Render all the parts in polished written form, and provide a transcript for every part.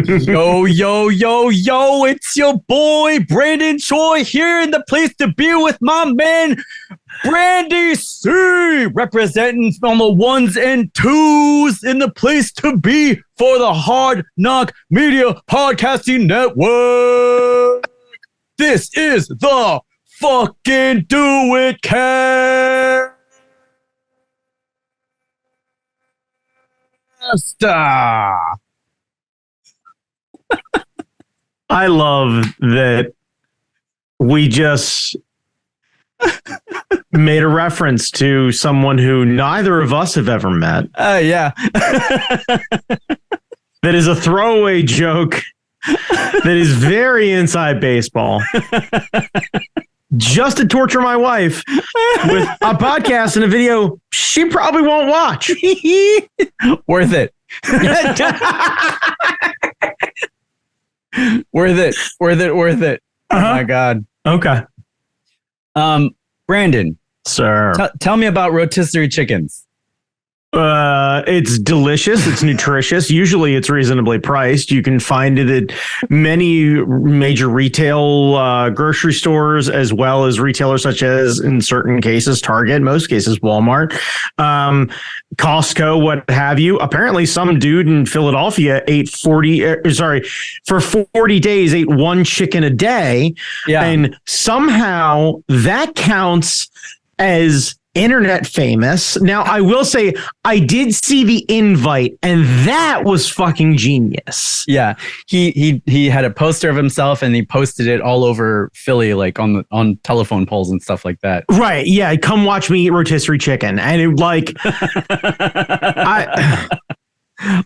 Yo, yo, yo, yo, it's your boy, Brandon Choi, here in the place to be with my man, Brandy C, representing on the ones and twos in the place to be for the Hard Knock Media Podcasting Network. This is the fucking Do It Cast. I love that we just made a reference to someone who neither of us have ever met. Yeah. That is a throwaway joke that is very inside baseball. Just to torture my wife with a podcast and a video she probably won't watch. Worth it. Worth it. Oh my God. Okay. Brandon, Sir. Tell me about rotisserie chickens. It's delicious. It's nutritious. Usually it's reasonably priced. You can find it at many major retail grocery stores, as well as retailers such as, in certain cases, Target, most cases, Walmart, Costco, what have you. Apparently some dude in Philadelphia for 40 days ate one chicken a day. Yeah. And somehow that counts as internet famous. Now, I will say I did see the invite, and that was fucking genius. Yeah, he had a poster of himself, and he posted it all over Philly, like on telephone poles and stuff like that. Right? Yeah, come watch me eat rotisserie chicken, and it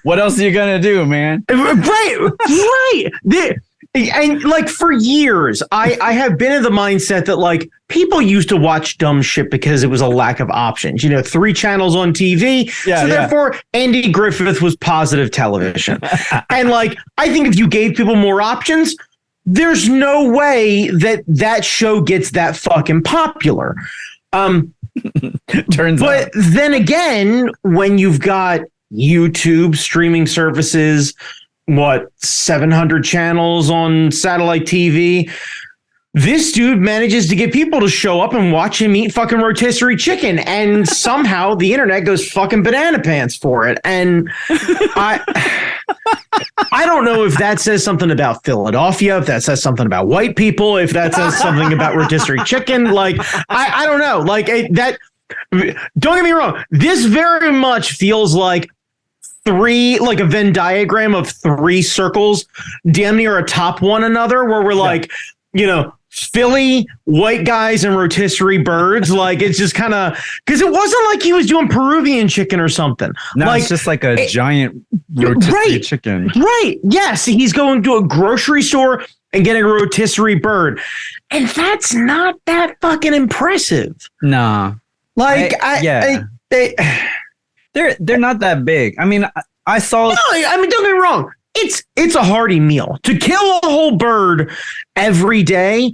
what else are you gonna do, man? Right. And like for years, I have been in the mindset that like people used to watch dumb shit because it was a lack of options. 3 channels on TV. Yeah, so therefore, Andy Griffith was positive television. And like, I think if you gave people more options, there's no way that show gets that fucking popular. Turns out. But then again, when you've got YouTube streaming services, 700 channels on satellite TV. This dude manages to get people to show up and watch him eat fucking rotisserie chicken. And somehow the internet goes fucking banana pants for it. And I don't know if that says something about Philadelphia, if that says something about white people, if that says something about rotisserie chicken. Like, I don't know. Like that. Don't get me wrong. This very much feels like a Venn diagram of 3 circles damn near atop one another, where we're like, Philly, white guys, and rotisserie birds. Like, it's just kind of, because it wasn't like he was doing Peruvian chicken or something. No, like, it's just like a giant rotisserie chicken. Right. Yes. He's going to a grocery store and getting a rotisserie bird. And that's not that fucking impressive. Nah. Like, They're not that big. I mean, I saw. No, I mean, don't get me wrong. It's a hearty meal. To kill a whole bird every day,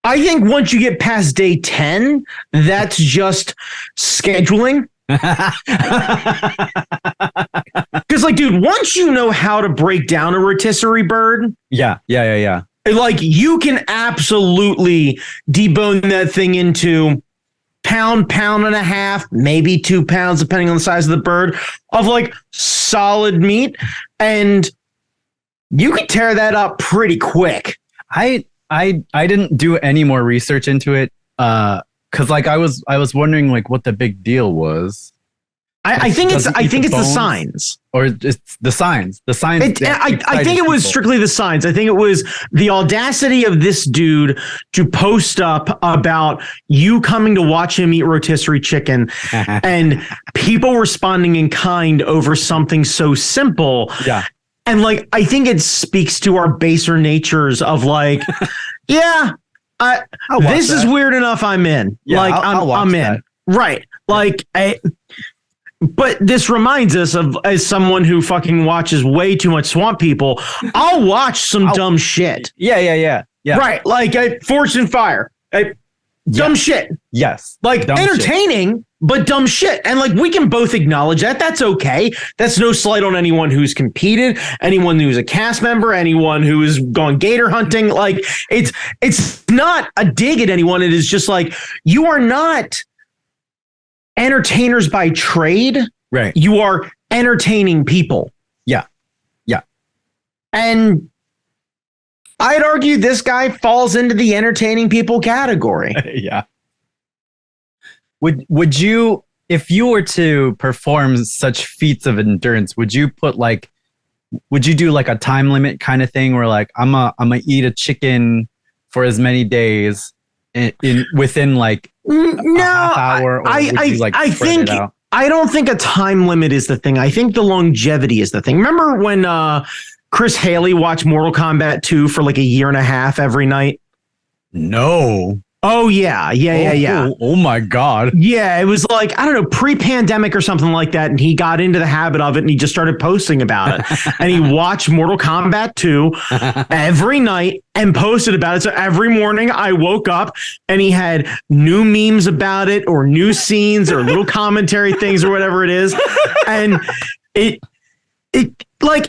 I think once you get past day 10, that's just scheduling. Because, like, dude, once you know how to break down a rotisserie bird, yeah. Like, you can absolutely debone that thing into pound and a half, maybe 2 pounds, depending on the size of the bird, of like solid meat, and you could tear that up pretty quick. I didn't do any more research into it, because like I was wondering like what the big deal was. I think it's the signs, or it's the signs. The signs. I think it was strictly the signs. I think it was the audacity of this dude to post up about you coming to watch him eat rotisserie chicken, and people responding in kind over something so simple. Yeah. And like, I think it speaks to our baser natures of like, yeah, this is weird enough. I'm in. Yeah, like, I'm in. That. Right. Like, but this reminds us of, as someone who fucking watches way too much Swamp People, I'll watch some dumb shit. Yeah. Right. Like Forged in Fire. Dumb shit. Yes. Like, dumb entertaining, but dumb shit. And like, we can both acknowledge that. That's okay. That's no slight on anyone who's competed, anyone who's a cast member, anyone who has gone gator hunting. Like, it's not a dig at anyone. It is just like, you are not entertainers by trade. Right. You are entertaining people. Yeah. Yeah. And I'd argue this guy falls into the entertaining people category. Yeah. Would you, if you were to perform such feats of endurance, would you do like a time limit kind of thing where like I'm gonna eat a chicken for as many days within like a half hour? Or I think I don't think a time limit is the thing. I think the longevity is the thing. Remember when Chris Haley watched Mortal Kombat 2 for like a year and a half every night? No. Oh, yeah. Oh, my God. Yeah, it was like, I don't know, pre-pandemic or something like that. And he got into the habit of it and he just started posting about it. And he watched Mortal Kombat 2 every night and posted about it. So every morning I woke up and he had new memes about it or new scenes or little commentary things or whatever it is. And it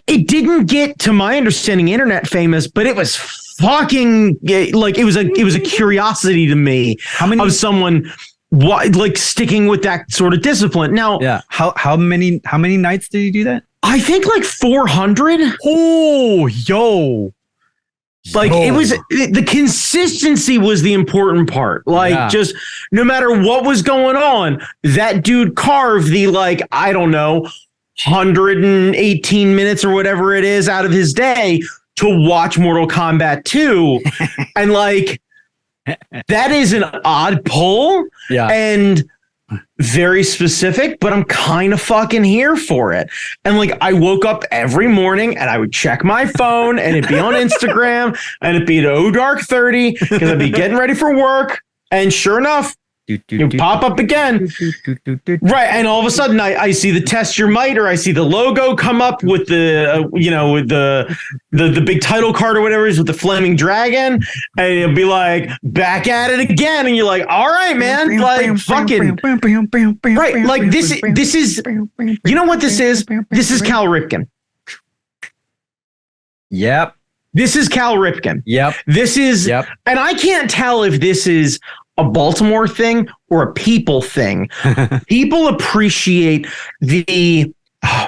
didn't get, to my understanding, internet famous, but it was fucking like it was a curiosity to me of someone like sticking with that sort of discipline. Now, yeah, how many nights did you do that? I think like 400. Oh, yo. Like it was the consistency was the important part. Like just no matter what was going on, that dude carved the like, I don't know, 118 minutes or whatever it is out of his day to watch Mortal Kombat 2. And like, that is an odd pull and very specific, but I'm kind of fucking here for it. And like, I woke up every morning and I would check my phone and it'd be on Instagram and it'd be at dark 30 because I'd be getting ready for work. And sure enough, you pop up again. Right. And all of a sudden I see the test your might, or I see the logo come up with the, with the big title card or whatever it is with the flaming dragon. And it'll be like, back at it again. And you're like, all right, man, like fucking right. Like this is, you know what this is? This is Cal Ripken. Yep. This is Cal Ripken. Yep. This is, and I can't tell if this is a Baltimore thing or a people thing. People appreciate the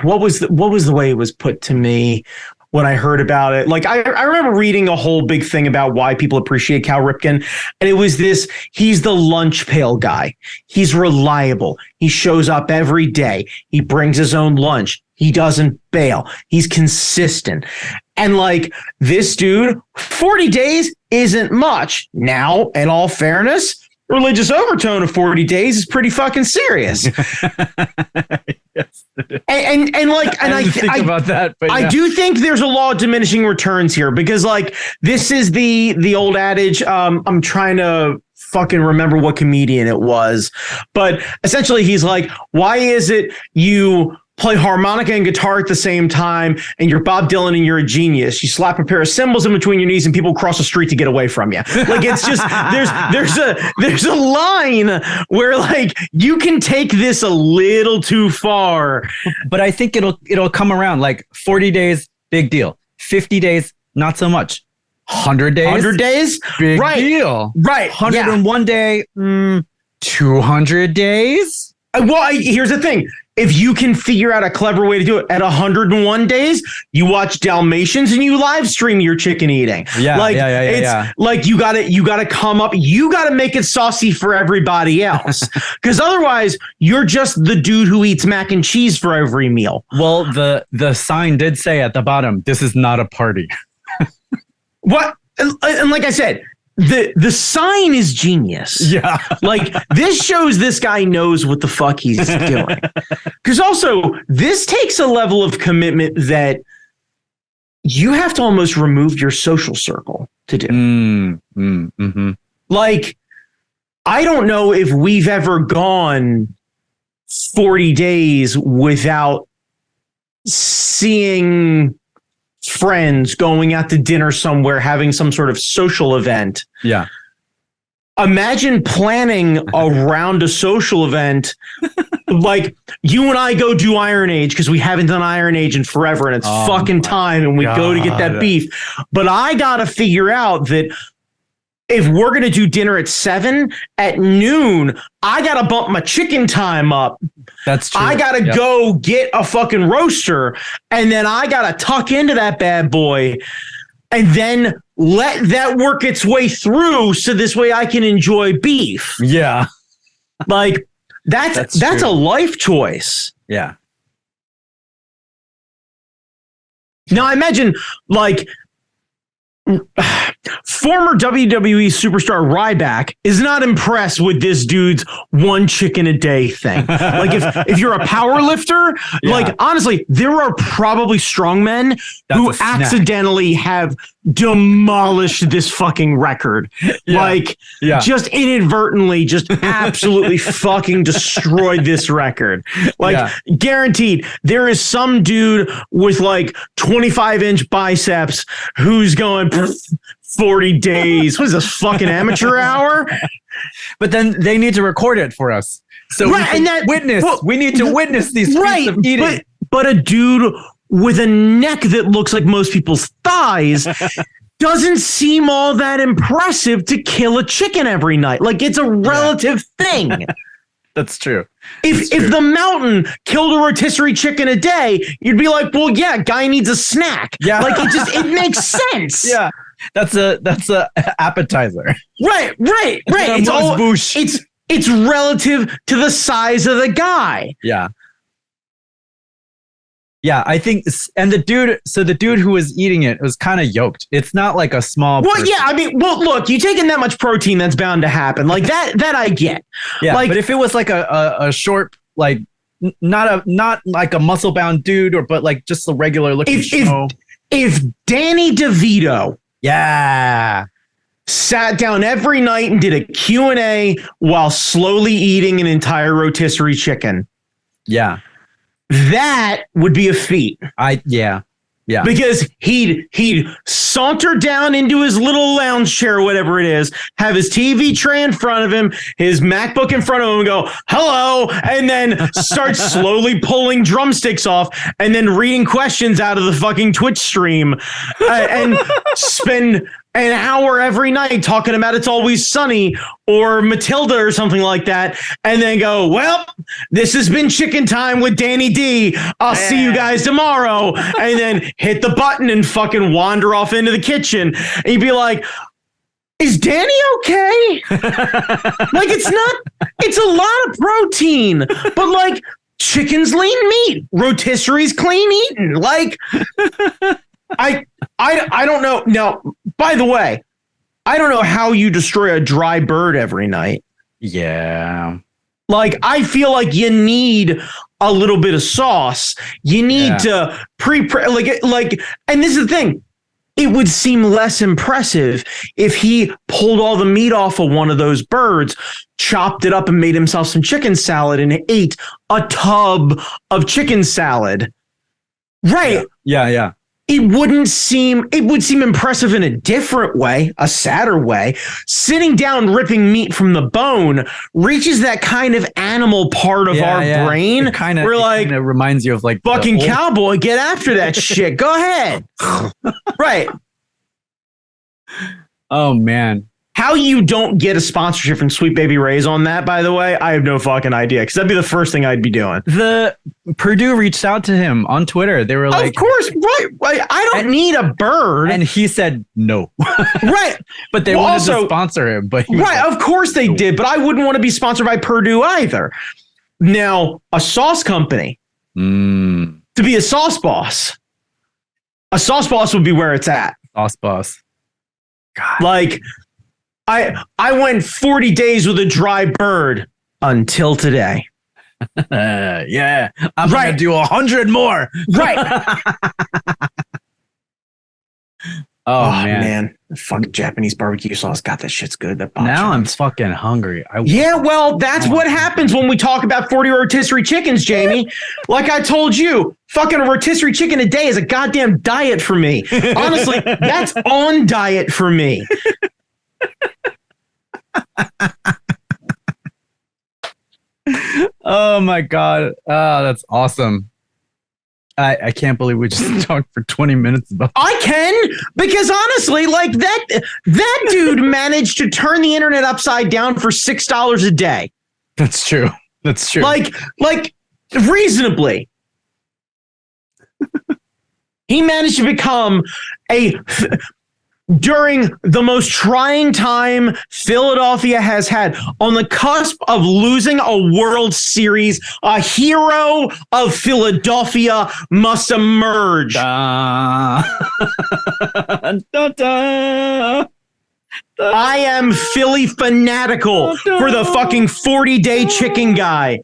what was the way it was put to me when I heard about it. Like I remember reading a whole big thing about why people appreciate Cal Ripken, and it was this: he's the lunch pail guy. He's reliable. He shows up every day. He brings his own lunch. He doesn't bail. He's consistent. And like this dude, 40 days isn't much. Now, in all fairness, religious overtone of 40 days is pretty fucking serious. Yes. And I think about that, but I do think there's a law of diminishing returns here, because like this is the old adage. I'm trying to fucking remember what comedian it was, but essentially he's like, why is it you play harmonica and guitar at the same time and you're Bob Dylan and you're a genius? You slap a pair of cymbals in between your knees and people cross the street to get away from you. Like, it's just, there's a line where like you can take this a little too far. But I think it'll come around. Like 40 days, big deal. 50 days, not so much. 100 days? 100 days? Big deal. Right. 101 day, 200 days? Well, here's the thing. If you can figure out a clever way to do it at 101 days, you watch Dalmatians and you live stream your chicken eating. Like you gotta come up, you gotta make it saucy for everybody else. Because otherwise you're just the dude who eats mac and cheese for every meal. Well, the sign did say at the bottom, this is not a party. What? And like I said, the sign is genius. Yeah. Like this shows this guy knows what the fuck he's doing. Because also this takes a level of commitment that you have to almost remove your social circle to do. Mm-hmm. Like, I don't know if we've ever gone 40 days without seeing friends, going out to dinner somewhere, having some sort of social event. Yeah. imagine planning around a social event. Like you and I go do Iron Age because we haven't done Iron Age in forever and it's fucking time and we go to get that beef. But I got to figure out that if we're going to do dinner at 7 at noon, I got to bump my chicken time up. That's true. I got to go get a fucking roaster and then I got to tuck into that bad boy and then let that work its way through so this way I can enjoy beef. Yeah. Like that's a life choice. Yeah. Now I imagine like former WWE superstar Ryback is not impressed with this dude's one chicken a day thing. Like if you're a power lifter, like honestly, there are probably strongmen who accidentally have demolished this fucking record. Like just inadvertently, just absolutely fucking destroyed this record. Like guaranteed, there is some dude with like 25-inch biceps who's going 40 days. What is this, fucking amateur hour? But then they need to record it for us. So we need to witness these feats of eating. But a dude with a neck that looks like most people's thighs doesn't seem all that impressive to kill a chicken every night. Like it's a relative thing. That's true. If the Mountain killed a rotisserie chicken a day, you'd be like, well, yeah, guy needs a snack. Yeah. Like it makes sense. Yeah. That's a appetizer. Right. It's relative to the size of the guy. Yeah. Yeah, I think, and the dude who was eating it was kind of yoked. It's not like a small. Well, yeah, I mean, well, look, you taking that much protein, that's bound to happen. Like that I get. Yeah, like, but if it was like a short, like not like a muscle bound dude, but like just a regular looking show. If Danny DeVito, sat down every night and did a Q&A while slowly eating an entire rotisserie chicken. Yeah. That would be a feat. Yeah. Because he'd saunter down into his little lounge chair or whatever it is, have his TV tray in front of him, his MacBook in front of him, and go, hello, and then start slowly pulling drumsticks off and then reading questions out of the fucking Twitch stream and spend an hour every night talking about It's Always Sunny or Matilda or something like that, and then go, well, this has been Chicken Time with Danny D. I'll see you guys tomorrow. And then hit the button and fucking wander off into the kitchen. And you'd be like, is Danny okay? Like, it's a lot of protein, but like chicken's lean meat, rotisserie's clean eaten. Like, I don't know. Now, by the way, I don't know how you destroy a dry bird every night. Yeah. Like, I feel like you need a little bit of sauce. You need to like, and this is the thing. It would seem less impressive if he pulled all the meat off of one of those birds, chopped it up and made himself some chicken salad and ate a tub of chicken salad. Right. Yeah. It would seem impressive in a different way, a sadder way. Sitting down, ripping meat from the bone reaches that kind of animal part of our brain. It kind of reminds you of like fucking cowboy. Get after that shit. Go ahead. Right. Oh man. How you don't get a sponsorship from Sweet Baby Ray's on that, by the way, I have no fucking idea, because that'd be the first thing I'd be doing. The Purdue reached out to him on Twitter. They were like, of course, right. I don't need a bird. And he said no. Right. But they wanted to sponsor him. But right, of course they did. But I wouldn't want to be sponsored by Purdue either. Now, a sauce company, to be a sauce boss would be where it's at. Sauce boss. God. Like, I went 40 days with a dry bird until today. Yeah, I'm going to do 100 more. Right. Oh man. Fucking Japanese barbecue sauce. God, that shit's good. Now I'm fucking hungry. Well, that's what happens when we talk about 40 rotisserie chickens, Jamie. Like I told you, fucking a rotisserie chicken a day is a goddamn diet for me. Honestly, that's on diet for me. Oh my God. Oh, that's awesome. I can't believe we just talked for 20 minutes about I can, because honestly, like that dude managed to turn the internet upside down for $6 a day. That's true. That's true. Like reasonably. He managed to become during the most trying time Philadelphia has had, on the cusp of losing a World Series, a hero of Philadelphia must emerge. Da. Da, da. I am Philly fanatical for the fucking 40-day chicken guy.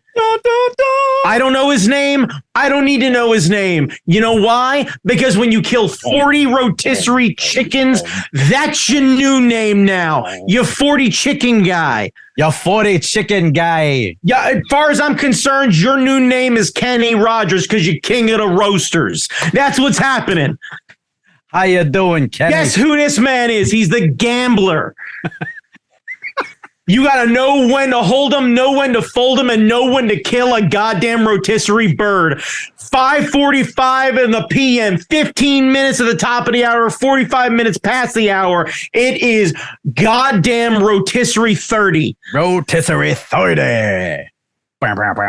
I don't know his name. I don't need to know his name. You know why? Because when you kill 40 rotisserie chickens, that's your new name now. You 40 chicken guy. You 40 chicken guy. Yeah, as far as I'm concerned, your new name is Kenny Rogers because you're king of the roasters. That's what's happening. How you doing, Kenny? Guess who this man is? He's the gambler. You got to know when to hold them, know when to fold them, and know when to kill a goddamn rotisserie bird. 5:45 in the PM, 15 minutes at the top of the hour, 45 minutes past the hour. It is goddamn rotisserie 30. Rotisserie 30.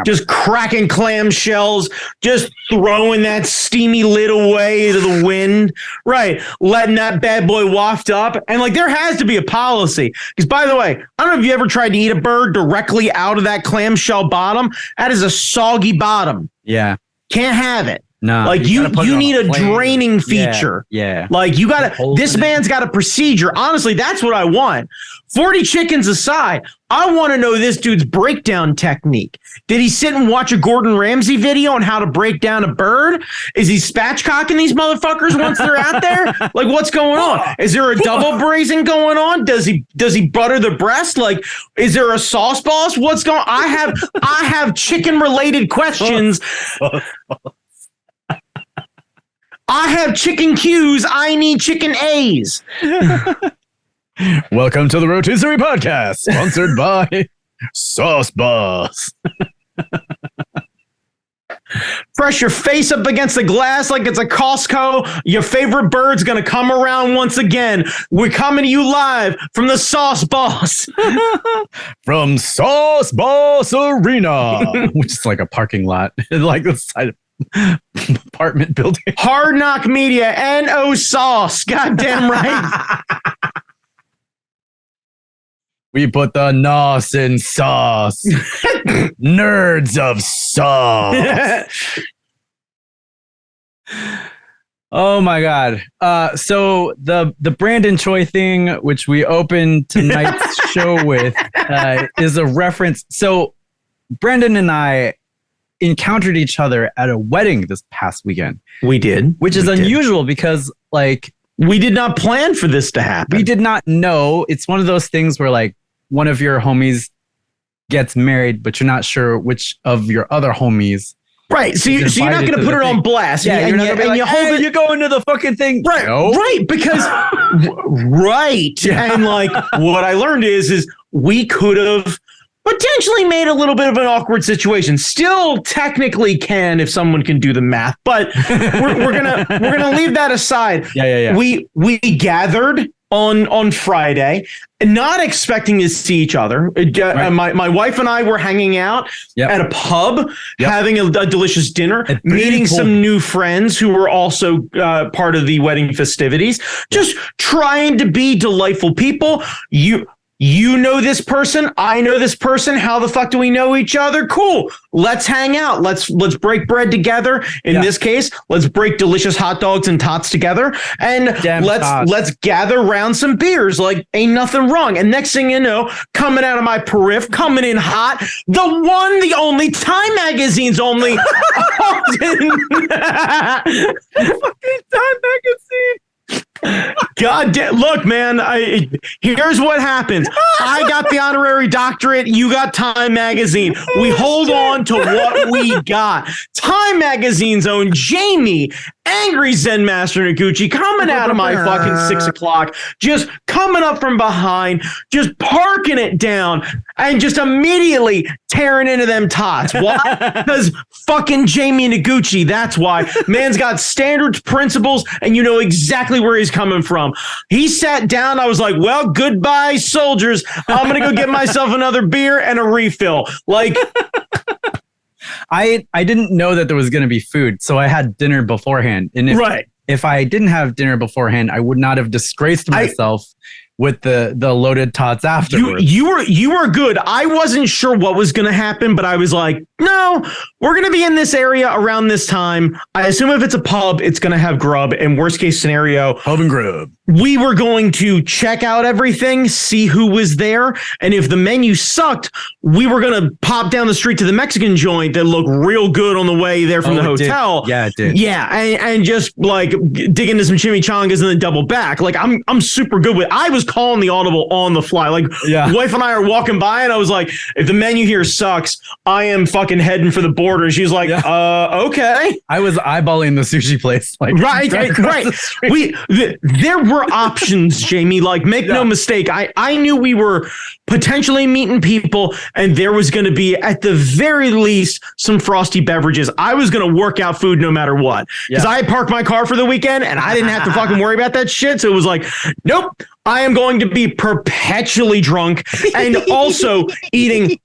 Just cracking clamshells, just throwing that steamy lid away to the wind, right? Letting that bad boy waft up. And like, there has to be a policy. Because by the way, I don't know if you ever tried to eat a bird directly out of that clamshell bottom. That is a soggy bottom. Yeah. Can't have it. No. Like you need a draining feature. Yeah. Like you got to, this man's got a procedure. Honestly, that's what I want. 40 chickens aside, I want to know this dude's breakdown technique. Did he sit and watch a Gordon Ramsay video on how to break down a bird? Is he spatchcocking these motherfuckers once they're out there? Like, what's going on? Is there a double braising going on? Does he butter the breast? Like, is there a sauce boss? What's going on? I have chicken related questions. I have chicken Q's. I need chicken A's. Welcome to the Rotisserie Podcast, sponsored by Sauce Boss. Press your face up against the glass like it's a Costco. Your favorite bird's going to come around once again. We're coming to you live from the Sauce Boss. From Sauce Boss Arena, which is like a parking lot, like the side of apartment building. Hard Knock Media, N.O. Sauce. Goddamn right. We put the nos in sauce. Nerds of sauce. Oh my God. So the Brandon Choi thing, which we opened tonight's show with, is a reference. So Brandon and I encountered each other at a wedding this past weekend. We did. Which is unusual because, like, we did not plan for this to happen. We did not know. It's one of those things where, like, one of your homies gets married, but you're not sure which of your other homies. Right. So you're not going to put it on blast. Yeah, you're not going to be like, hey, you're going to the fucking thing. Right. No. Right. Because, right. Yeah. And like, what I learned is we could have potentially made a little bit of an awkward situation. Still technically can if someone can do the math, but we're gonna leave that aside. Yeah. We gathered on Friday, not expecting to see each other. Right. My wife and I were hanging out at a pub, having a delicious dinner, meeting some new friends who were also part of the wedding festivities, just trying to be delightful people. You know this person, I know this person. How the fuck do we know each other? Cool. Let's hang out. Let's break bread together. In this case, let's break delicious hot dogs and tots together, and let's gather around some beers. Like, ain't nothing wrong. And next thing you know, coming out of my periph, coming in hot, the only Time Magazine's only fucking Time Magazine. God damn, look, man, here's what happens. I got the honorary doctorate. You got Time Magazine. We hold on to what we got. Time Magazine's own Jamie angry Zen Master Noguchi coming out of my fucking 6 o'clock, just coming up from behind, just parking it down, and just immediately tearing into them tots. Why? Because fucking Jamie Noguchi. That's why. Man's got standards, principles, and you know exactly where he's coming from. He sat down. I was like, well, goodbye, soldiers. I'm going to go get myself another beer and a refill. Like, I didn't know that there was going to be food, so I had dinner beforehand. And if I didn't have dinner beforehand, I would not have disgraced myself with the loaded tots afterwards. You were good. I wasn't sure what was going to happen, but I was like, no, we're going to be in this area around this time. I assume if it's a pub, it's going to have grub. And worst case scenario, pub and grub. We were going to check out everything, see who was there. And if the menu sucked, we were going to pop down the street to the Mexican joint that looked real good on the way there from the hotel. Yeah, it did. Yeah. And just like dig into some chimichangas and then double back. Like I'm super good with, I was calling the audible on the fly. Like wife and I are walking by and I was like, if the menu here sucks, I am fucking heading for the border. And she's like, okay. I was eyeballing the sushi place. Like right. There were options, Jamie. Like, make no mistake. I knew we were potentially meeting people, and there was going to be, at the very least, some frosty beverages. I was going to work out food no matter what, because I had parked my car for the weekend, and I didn't have to fucking worry about that shit. So it was like, nope. I am going to be perpetually drunk and also eating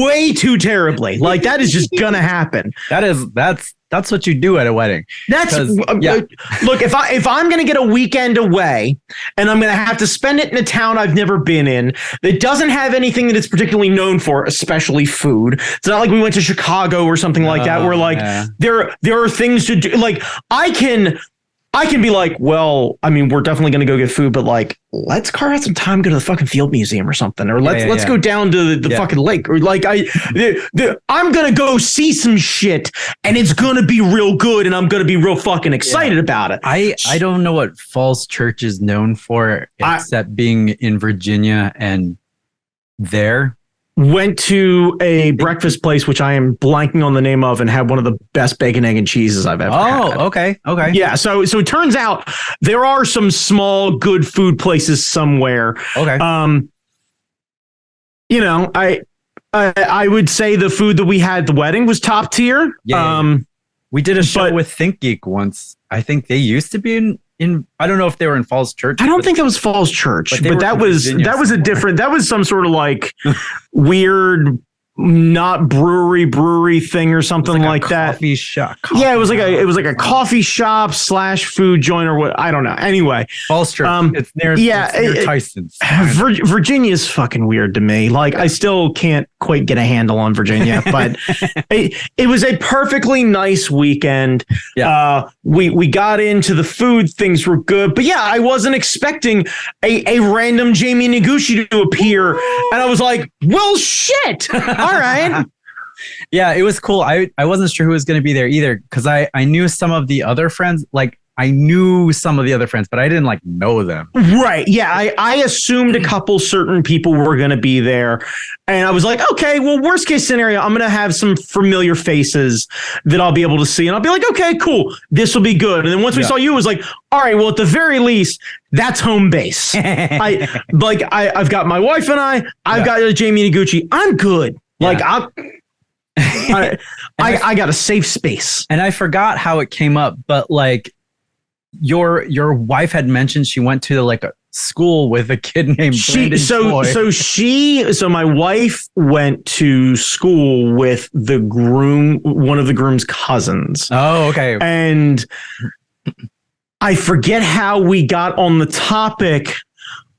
way too terribly. Like, that is just gonna happen. That's what you do at a wedding. Look, if I'm going to get a weekend away and I'm going to have to spend it in a town I've never been in that doesn't have anything that it's particularly known for, especially food. It's not like we went to Chicago or something like that, where like there are things to do. Like, I can be like, well, I mean, we're definitely going to go get food, but like, let's carve out some time, go to the fucking field museum or something, or let's go down to the fucking lake, or like I'm going to go see some shit and it's going to be real good and I'm going to be real fucking excited about it. I don't know what Falls Church is known for except being in Virginia and there. Went to a breakfast place, which I am blanking on the name of, and had one of the best bacon, egg, and cheeses I've ever had. Oh, okay. Yeah, so it turns out there are some small, good food places somewhere. Okay. You know, I would say the food that we had at the wedding was top tier. Yeah. We did a show with Think Geek once. I think they used to be in I don't know if they were in Falls Church. I don't think it was Falls Church, but that was a different, that was some sort of like weird, not brewery thing or something like that. Coffee shop. Yeah, it was like a coffee shop / food joint or what. I don't know. Anyway, Falls Church. It's near Tyson's. Virginia's fucking weird to me. Like, I still can't quite get a handle on Virginia, but it was a perfectly nice weekend. Yeah. We got into the food. Things were good, but yeah, I wasn't expecting a random Jamie Noguchi to appear, and I was like, well, shit. All right. Yeah, it was cool. I wasn't sure who was going to be there either, because I knew some of the other friends. Like, I knew some of the other friends, but I didn't like know them. Right. Yeah. I assumed a couple certain people were going to be there. And I was like, okay, well, worst case scenario, I'm going to have some familiar faces that I'll be able to see. And I'll be like, okay, cool. This will be good. And then once we saw you, it was like, all right, well, at the very least, that's home base. I've got my wife and I've got Jamie Noguchi. I'm good. Like, I got a safe space. And I forgot how it came up, but like your wife had mentioned she went to like a school with a kid named Brandon Choi. So my wife went to school with one of the groom's cousins. Oh, okay. And I forget how we got on the topic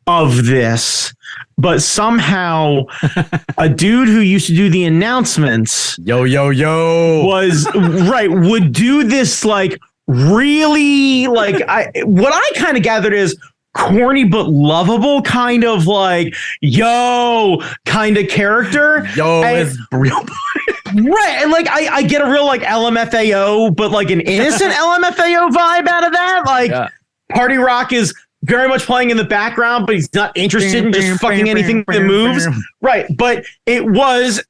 of this, but somehow a dude who used to do the announcements would do this like really like what I kind of gathered is corny but lovable kind of like kind of character. Is real. Right. And like I get a real like LMFAO, but like an innocent LMFAO vibe out of that. Like Party Rock is very much playing in the background, but he's not interested in just fucking anything that moves. Right. But it was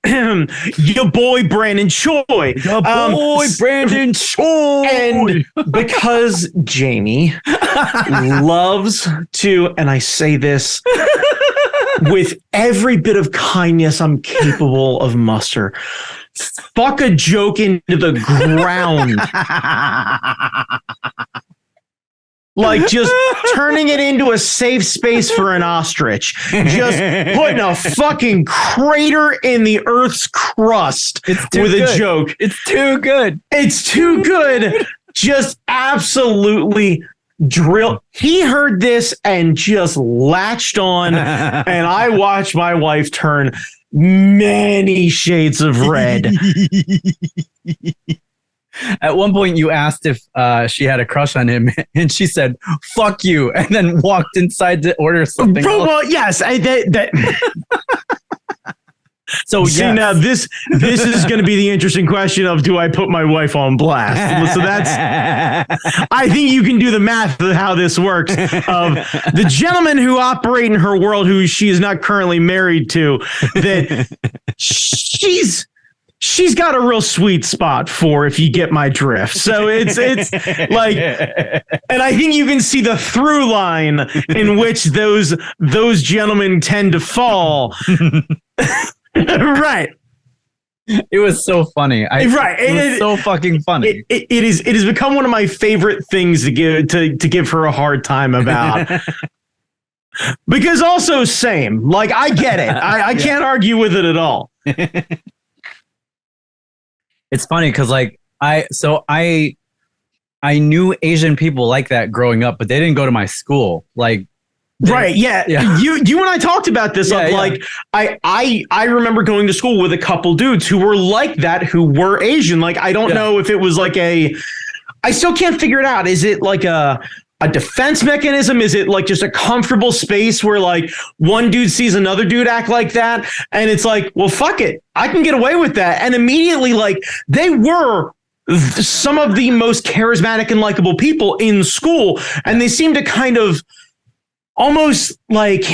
your boy Brandon Choi. Your boy Brandon Choi. And because Jamie loves to, and I say this with every bit of kindness I'm capable of muster, fuck a joke into the ground. Like just turning it into a safe space for an ostrich. Just putting a fucking crater in the Earth's crust with a joke. It's too good. It's too good. Just absolutely drill. He heard this and just latched on, and I watched my wife turn many shades of red. At one point, you asked if she had a crush on him, and she said, "Fuck you," and then walked inside to order something. Well, yes, So see, now this is going to be the interesting question of, do I put my wife on blast? So I think you can do the math of how this works. Of the gentlemen who operate in her world, who she is not currently married to, that she's got a real sweet spot for, if you get my drift. So it's like, and I think you can see the through line in which those gentlemen tend to fall. Right. It was so funny. It was so fucking funny. It has become one of my favorite things to give her a hard time about. Because also same. Like, I get it. I can't argue with it at all. It's funny because like I knew Asian people like that growing up, but they didn't go to my school. Like, right. Yeah. You and I talked about this. Like, I remember going to school with a couple dudes who were like that, who were Asian. Like, I don't know if it was like I still can't figure it out. Is it like a defense mechanism? Is it like just a comfortable space where like one dude sees another dude act like that, and it's like, well, fuck it, I can get away with that. And immediately, like, they were some of the most charismatic and likable people in school, and they seem to kind of almost like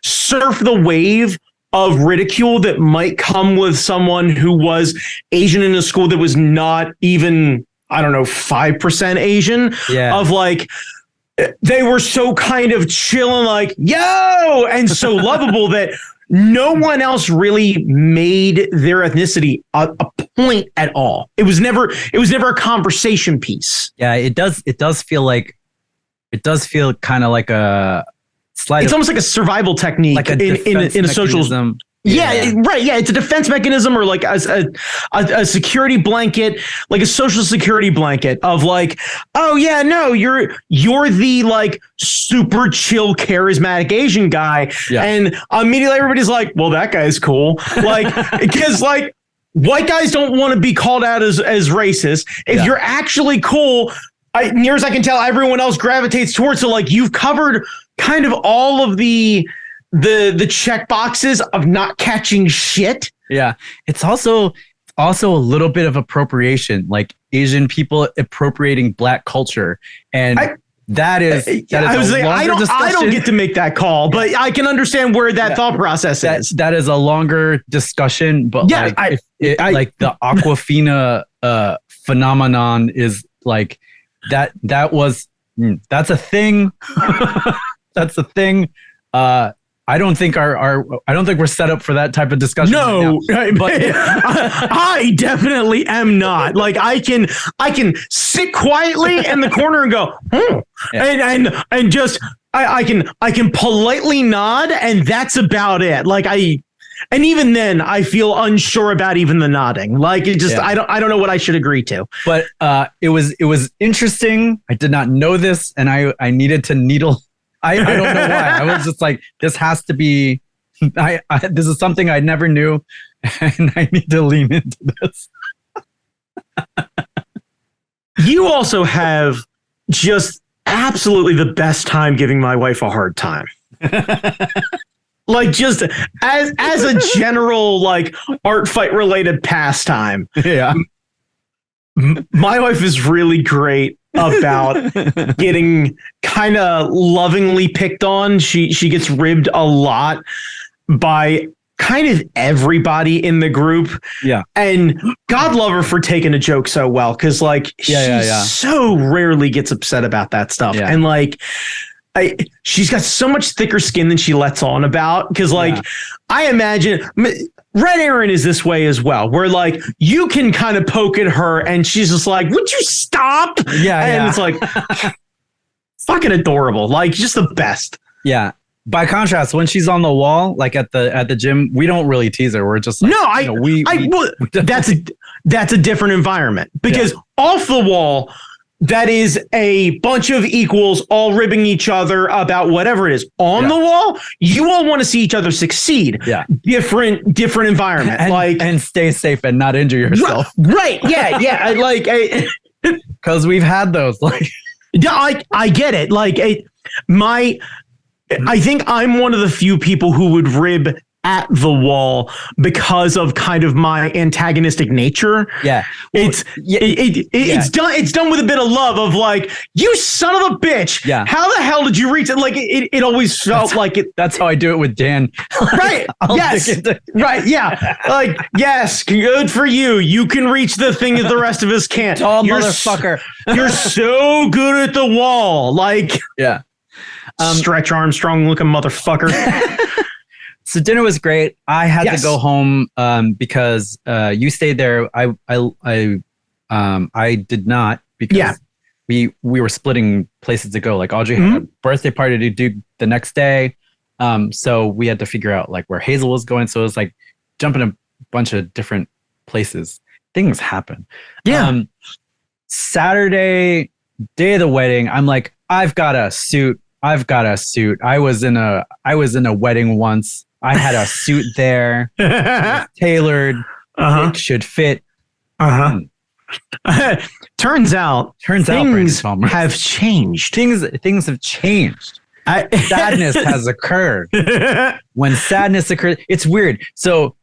surf the wave of ridicule that might come with someone who was Asian in a school that was not even, I don't know, 5% Asian. Of like, they were so kind of chill and like, yo, and so lovable that no one else really made their ethnicity a point at all. It was never a conversation piece. Yeah, it does feel kind of like a slight. It's almost like a survival technique, like in a social. Yeah, right. Yeah, it's a defense mechanism, or like a security blanket, like a social security blanket of like, oh yeah, no, you're the like super chill, charismatic Asian guy, and immediately everybody's like, well, that guy's cool, like, because like white guys don't want to be called out as racist. If you're actually cool, near as I can tell, everyone else gravitates towards. So like, you've covered kind of all of the check boxes of not catching shit. Yeah. It's also a little bit of appropriation, like Asian people appropriating Black culture. And I don't get to make that call, but I can understand where that thought process is. That is a longer discussion, but like the Aquafina phenomenon is like that's a thing. That's a thing. I don't think we're set up for that type of discussion. No, right now, but I definitely am not. Like, I can sit quietly in the corner and go, and just I can politely nod, and that's about it. Like, and even then, I feel unsure about even the nodding. Like, it just I don't know what I should agree to. But it was interesting. I did not know this, and I needed to needle. I don't know why. I was just like, this has to be. This is something I never knew, and I need to lean into this. You also have just absolutely the best time giving my wife a hard time. Like, just as a general, like, art fight related pastime. Yeah. My wife is really great about getting kind of lovingly picked on. She gets ribbed a lot by kind of everybody in the group. Yeah. And God love her for taking a joke so well, because like she so rarely gets upset about that stuff. Yeah. And like she's got so much thicker skin than she lets on about, because like I imagine Red Aaron is this way as well, where like you can kind of poke at her and she's just like, would you stop? Yeah. And it's like fucking adorable. Like just the best. Yeah. By contrast, when she's on the wall, like at the gym, we don't really tease her. We're just like, that's a different environment, because off the wall, that is a bunch of equals all ribbing each other about whatever it is. On the wall, you all want to see each other succeed. Yeah. Different environment. And stay safe and not injure yourself. Right. Yeah. Yeah. Because we've had those. Like, I get it. Like I think I'm one of the few people who would rib at the wall because of kind of my antagonistic nature. Yeah. It's done with a bit of love of like, you son of a bitch. Yeah. How the hell did you reach it? Like it always felt like it. That's how I do it with Dan. Right. Yes. Right. Yeah. Like, yes. Good for you. You can reach the thing that the rest of us can't. Tall motherfucker. You're so good at the wall. Like, yeah. Stretch Armstrong looking motherfucker. So dinner was great. I had to go home because you stayed there. I did not, because we were splitting places to go. Like Audrey had a birthday party to do the next day. So we had to figure out like where Hazel was going. So it was like jumping a bunch of different places. Things happen. Yeah. Saturday, day of the wedding, I'm like, I've got a suit. I was in a wedding once. I had a suit there. Tailored. It should fit. Turns out things have changed. Things have changed. Sadness has occurred. When sadness occurs, it's weird. So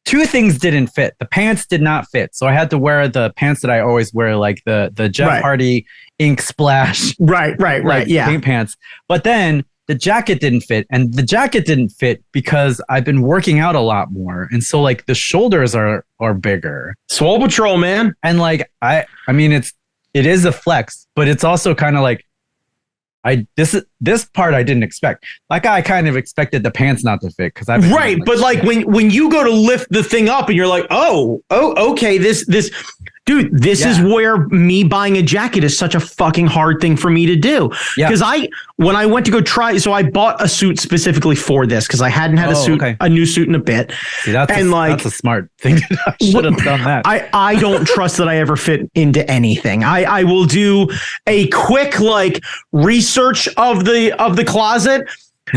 two things didn't fit. The pants did not fit. So I had to wear the pants that I always wear, like the Jeff Hardy ink splash. Right. Yeah. Paint pants. But then the jacket didn't fit. And the jacket didn't fit because I've been working out a lot more. And so like the shoulders are bigger. Swole Patrol, man. And like, I mean, it is a flex, but it's also kind of like, this part I didn't expect. Like I kind of expected the pants not to fit because I've right. But like when you go to lift the thing up and you're like, oh, okay, this is where me buying a jacket is such a fucking hard thing for me to do. Yeah. Because when I went to go try, so I bought a suit specifically for this because I hadn't had a new suit in a bit. See, that's a smart thing. I should have done that. I don't trust that I ever fit into anything. I will do a quick like research of the closet.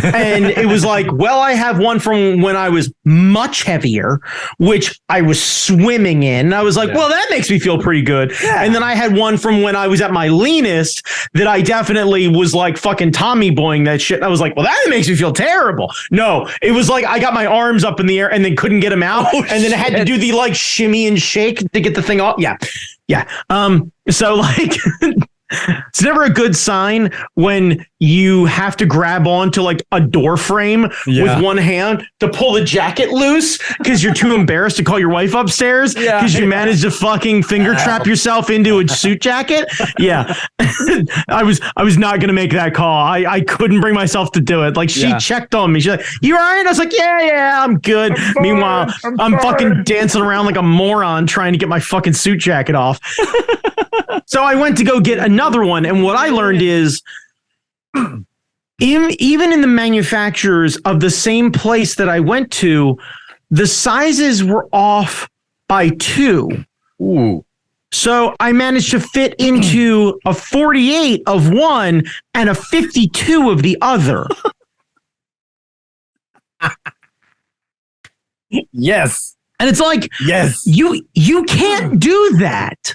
And it was like, well, I have one from when I was much heavier, which I was swimming in. I was like, well, that makes me feel pretty good. Yeah. And then I had one from when I was at my leanest that I definitely was like fucking Tommy boying that shit. And I was like, well, that makes me feel terrible. No, it was like I got my arms up in the air and then couldn't get them out. And then I had to do the like shimmy and shake to get the thing off. Yeah. Yeah. So like... It's never a good sign when you have to grab onto like a door frame with one hand to pull the jacket loose because you're too embarrassed to call your wife upstairs because you managed to fucking finger trap yourself into a suit jacket. Yeah. I was not going to make that call. I couldn't bring myself to do it. Like she checked on me. She's like, you all right? I was like, yeah, I'm good. Meanwhile, I'm fucking dancing around like a moron trying to get my fucking suit jacket off. So I went to go get another one. And what I learned is even in the manufacturers of the same place that I went to, the sizes were off by 2. Ooh. So I managed to fit into a 48 of one and a 52 of the other. Yes. And it's like, yes, you can't do that.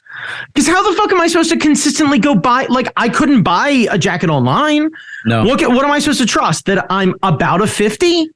Because how the fuck am I supposed to consistently go buy? Like, I couldn't buy a jacket online. No. What am I supposed to trust? That I'm about a 50?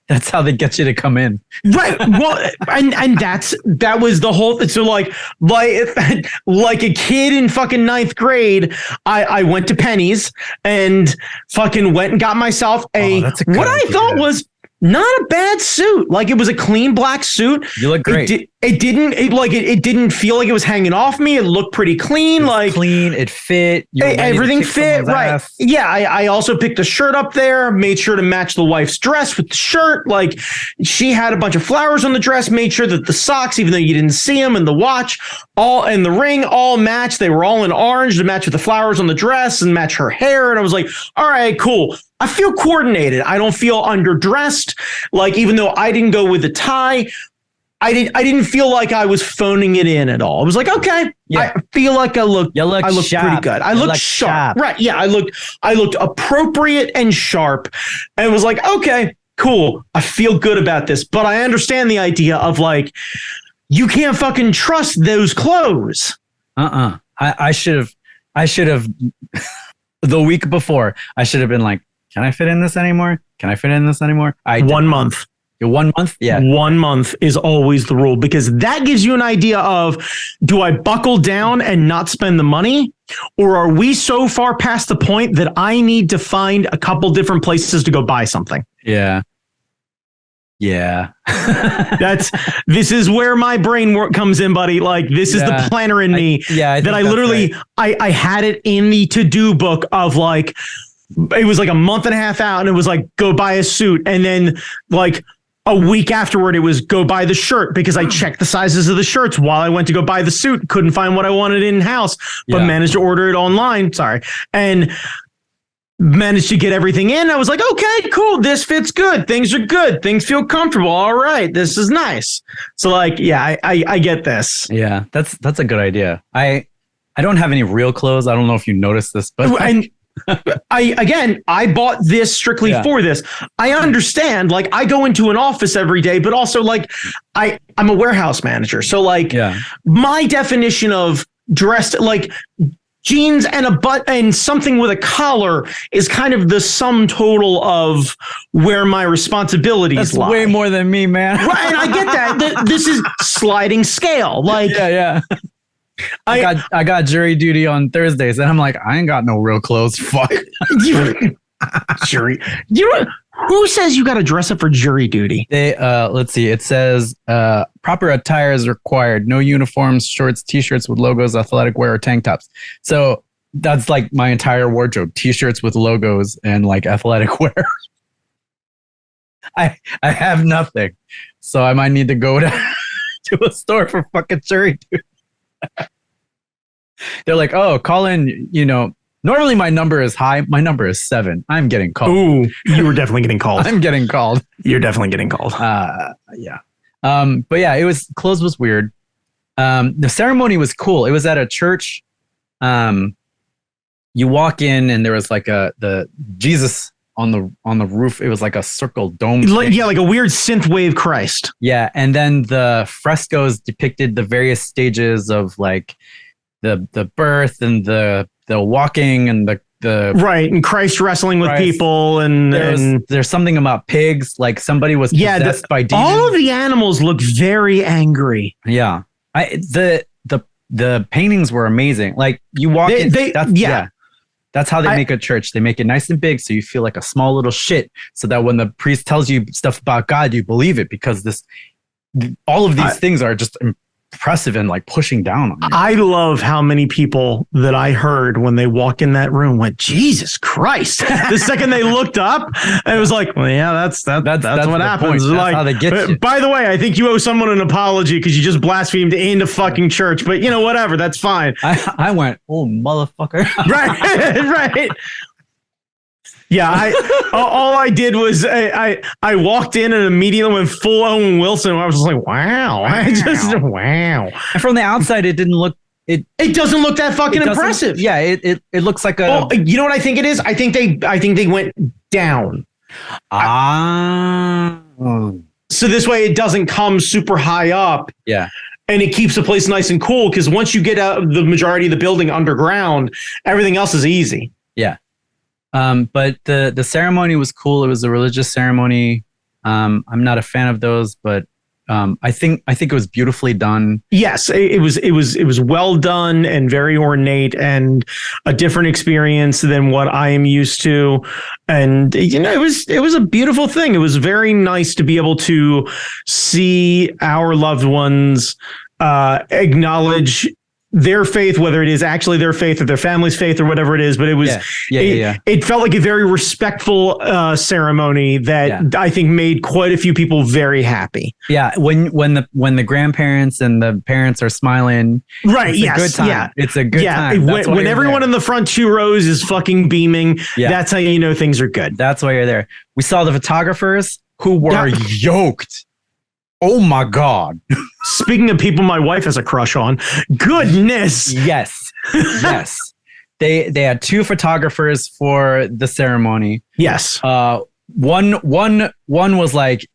That's how they get you to come in. Right. Well, and that was the whole thing. So like a kid in fucking ninth grade, I went to Penny's and fucking went and got myself what I thought was not a bad suit. Like, it was a clean black suit. You look great. It didn't feel like it was hanging off me. It looked pretty clean. Like, clean. It fit. Everything fit. Right. Ass. Yeah. I also picked the shirt up there, made sure to match the wife's dress with the shirt. Like, she had a bunch of flowers on the dress, made sure that the socks, even though you didn't see them, and the watch and the ring all matched. They were all in orange to match with the flowers on the dress and match her hair. And I was like, all right, cool. I feel coordinated. I don't feel underdressed. Like, even though I didn't go with the tie, I didn't feel like I was phoning it in at all. I was like, okay, yeah. I feel like I looked pretty good. I looked sharp. Right. Yeah. I looked appropriate and sharp, and was like, okay, cool. I feel good about this, but I understand the idea of like, you can't fucking trust those clothes. I should have the week before, I should have been like, can I fit in this anymore? Can I fit in this anymore? 1 month. 1 month? Yeah. 1 month is always the rule, because that gives you an idea of, do I buckle down and not spend the money? Or are we so far past the point that I need to find a couple different places to go buy something? Yeah. Yeah. This is where my brain work comes in, buddy. Like, this is the planner in me. I literally, right. I had it in the to-do book of like, it was like a month and a half out, and it was like, go buy a suit. And then like a week afterward, it was go buy the shirt, because I checked the sizes of the shirts while I went to go buy the suit. Couldn't find what I wanted in house, but managed to order it online. Sorry. And managed to get everything in. I was like, okay, cool. This fits good. Things are good. Things feel comfortable. All right. This is nice. So like, yeah, I get this. Yeah, that's a good idea. I don't have any real clothes. I don't know if you noticed this, but I bought this strictly for this. I understand. Like, I go into an office every day, but also like I'm a warehouse manager. So like my definition of dressed, like jeans and a butt and something with a collar, is kind of the sum total of where my responsibilities lie. Way more than me, man. Right. And I get that. This is sliding scale. Like, yeah. I got jury duty on Thursdays, and I'm like, I ain't got no real clothes. Fuck. Jury. Who says you got to dress up for jury duty? Let's see. It says proper attire is required. No uniforms, shorts, t-shirts with logos, athletic wear, or tank tops. So that's like my entire wardrobe: t-shirts with logos and like athletic wear. I have nothing, so I might need to go to a store for fucking jury duty. They're like, oh, call in, normally my number is high. My number is 7. I'm getting called. Ooh, you were definitely getting called. I'm getting called. You're definitely getting called. Yeah. But yeah, clothes was weird. The ceremony was cool. It was at a church. You walk in and there was like the Jesus on the roof. It was like a circle dome. Yeah, like a weird synthwave Christ. Yeah, and then the frescoes depicted the various stages of like the birth and the walking and the right, and Christ wrestling with people, and there's something about pigs. Like somebody was possessed by demons. All of the animals look very angry. Yeah, the paintings were amazing. Like you walk in, that's how they make a church. They make it nice and big, so you feel like a small little shit. So that when the priest tells you stuff about God, you believe it, because all of these things are just impressive and like pushing down on you. I love how many people that I heard when they walked in that room went, Jesus Christ. The second they looked up, it was like, well, yeah, that's what happens. That's like, how they get you. By the way, I think you owe someone an apology because you just blasphemed into fucking church. But whatever, that's fine. I went, oh motherfucker. Right. Yeah, all I did was I walked in and immediately went full Owen Wilson. I was just like, wow. Wow. And from the outside, it didn't look. It doesn't look that fucking impressive. Yeah, it looks like a. Oh, you know what I think it is? I think they went down. So this way it doesn't come super high up. Yeah. And it keeps the place nice and cool, because once you get out of the majority of the building underground, everything else is easy. Yeah. But the ceremony was cool. It was a religious ceremony. I'm not a fan of those, but I think it was beautifully done. Yes, it was well done and very ornate and a different experience than what I am used to. And it was a beautiful thing. It was very nice to be able to see our loved ones acknowledge their faith, whether it is actually their faith or their family's faith or whatever it is. But it was, it felt like a very respectful ceremony that I think made quite a few people very happy. Yeah. When the grandparents and the parents are smiling. Right. It's a good time. Yeah. It's a good time. When everyone in the front 2 rows is fucking beaming, that's how you know things are good. That's why you're there. We saw the photographers who were yoked. Oh my God. Speaking of people my wife has a crush on, goodness. Yes. Yes. They had 2 photographers for the ceremony. Yes. One was like,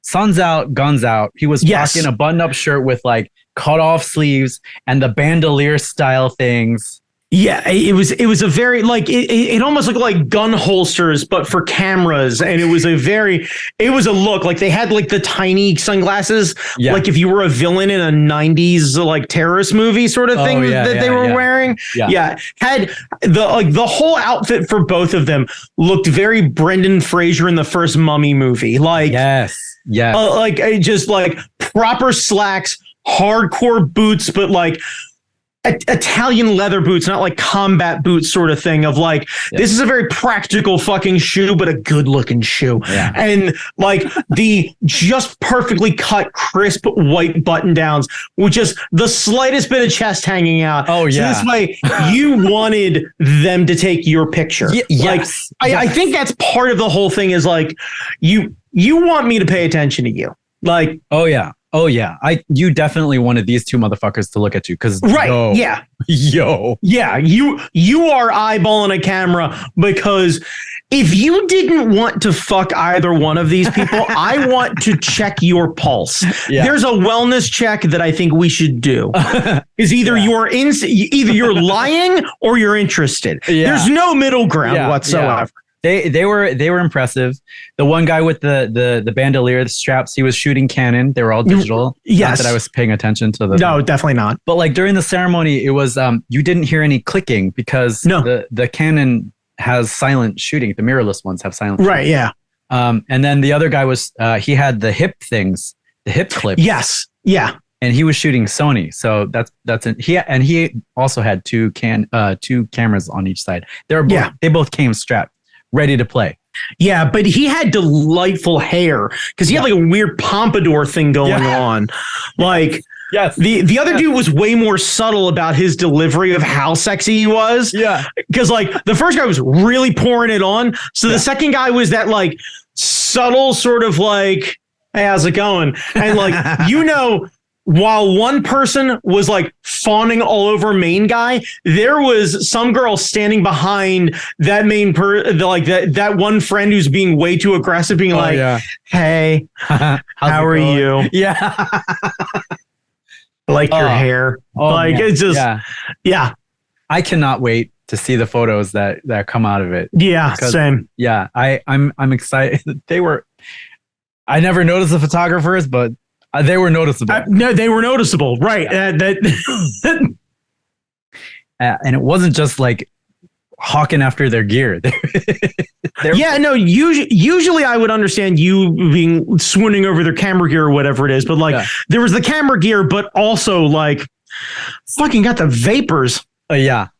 sun's out, guns out. He was rocking a button-up shirt with like cut off sleeves and the bandolier style things. Yeah, it was a very like it almost looked like gun holsters, but for cameras. And it was a look like they had like the tiny sunglasses, like if you were a villain in a 90s like terrorist movie sort of thing they were wearing. Yeah. Had the whole outfit for both of them looked very Brendan Fraser in the first Mummy movie. Like like just like proper slacks, hardcore boots, but like Italian leather boots, not like combat boots sort of thing of like, this is a very practical fucking shoe, but a good looking shoe. Yeah. And like the just perfectly cut, crisp white button downs with just the slightest bit of chest hanging out. Oh, yeah. So this way you wanted them to take your picture. Yes. Like, I think that's part of the whole thing is like, you want me to pay attention to you. Like, oh yeah. You definitely wanted these 2 motherfuckers to look at you because you are eyeballing a camera because if you didn't want to fuck either one of these people, I want to check your pulse. Yeah. There's a wellness check that I think we should do. Is either you're lying or you're interested. Yeah. There's no middle ground whatsoever. Yeah. They were impressive. The one guy with the bandolier, the straps, he was shooting Canon. They were all digital. Yes. Not that I was paying attention to the. No, definitely not. But like during the ceremony, it was you didn't hear any clicking because the Canon has silent shooting. The mirrorless ones have silent. Right. Shooting. Yeah. And then the other guy was he had the hip things, the hip clips. Yes. Yeah. And he was shooting Sony, so that's it. He also had two cameras on each side. They both came strapped, ready to play. Yeah, but he had delightful hair because he had like a weird pompadour thing going on. Like, yes, the other dude was way more subtle about his delivery of how sexy he was. Yeah, because like the first guy was really pouring it on. So the second guy was that like subtle sort of like, hey, how's it going? And like, while one person was like fawning all over main guy, there was some girl standing behind that main that one friend who's being way too aggressive, being hey, how are you? Yeah. I like your hair. It's just, yeah. I cannot wait to see the photos that come out of it. Yeah, same. Yeah, I'm excited. I never noticed the photographers, but they were noticeable. No, they were noticeable. Right. And it wasn't just like hawking after their gear. Usually I would understand you being swooning over their camera gear or whatever it is. But like there was the camera gear, but also like fucking got the vapors. Yeah.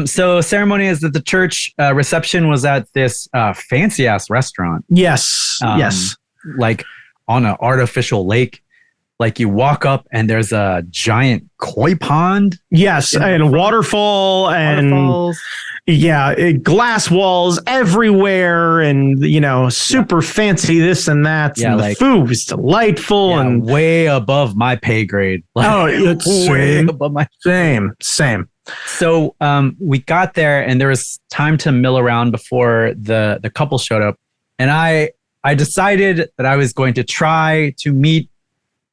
So ceremony is at the church. Reception was at this fancy ass restaurant. Yes. Yes. Like on an artificial lake. Like you walk up and there's a giant koi pond. Yes, and a waterfall and glass walls everywhere and super fancy this and that. Yeah, and the food was delightful and way above my pay grade. It's way above my same. So we got there and there was time to mill around before the couple showed up. And I decided that I was going to try to meet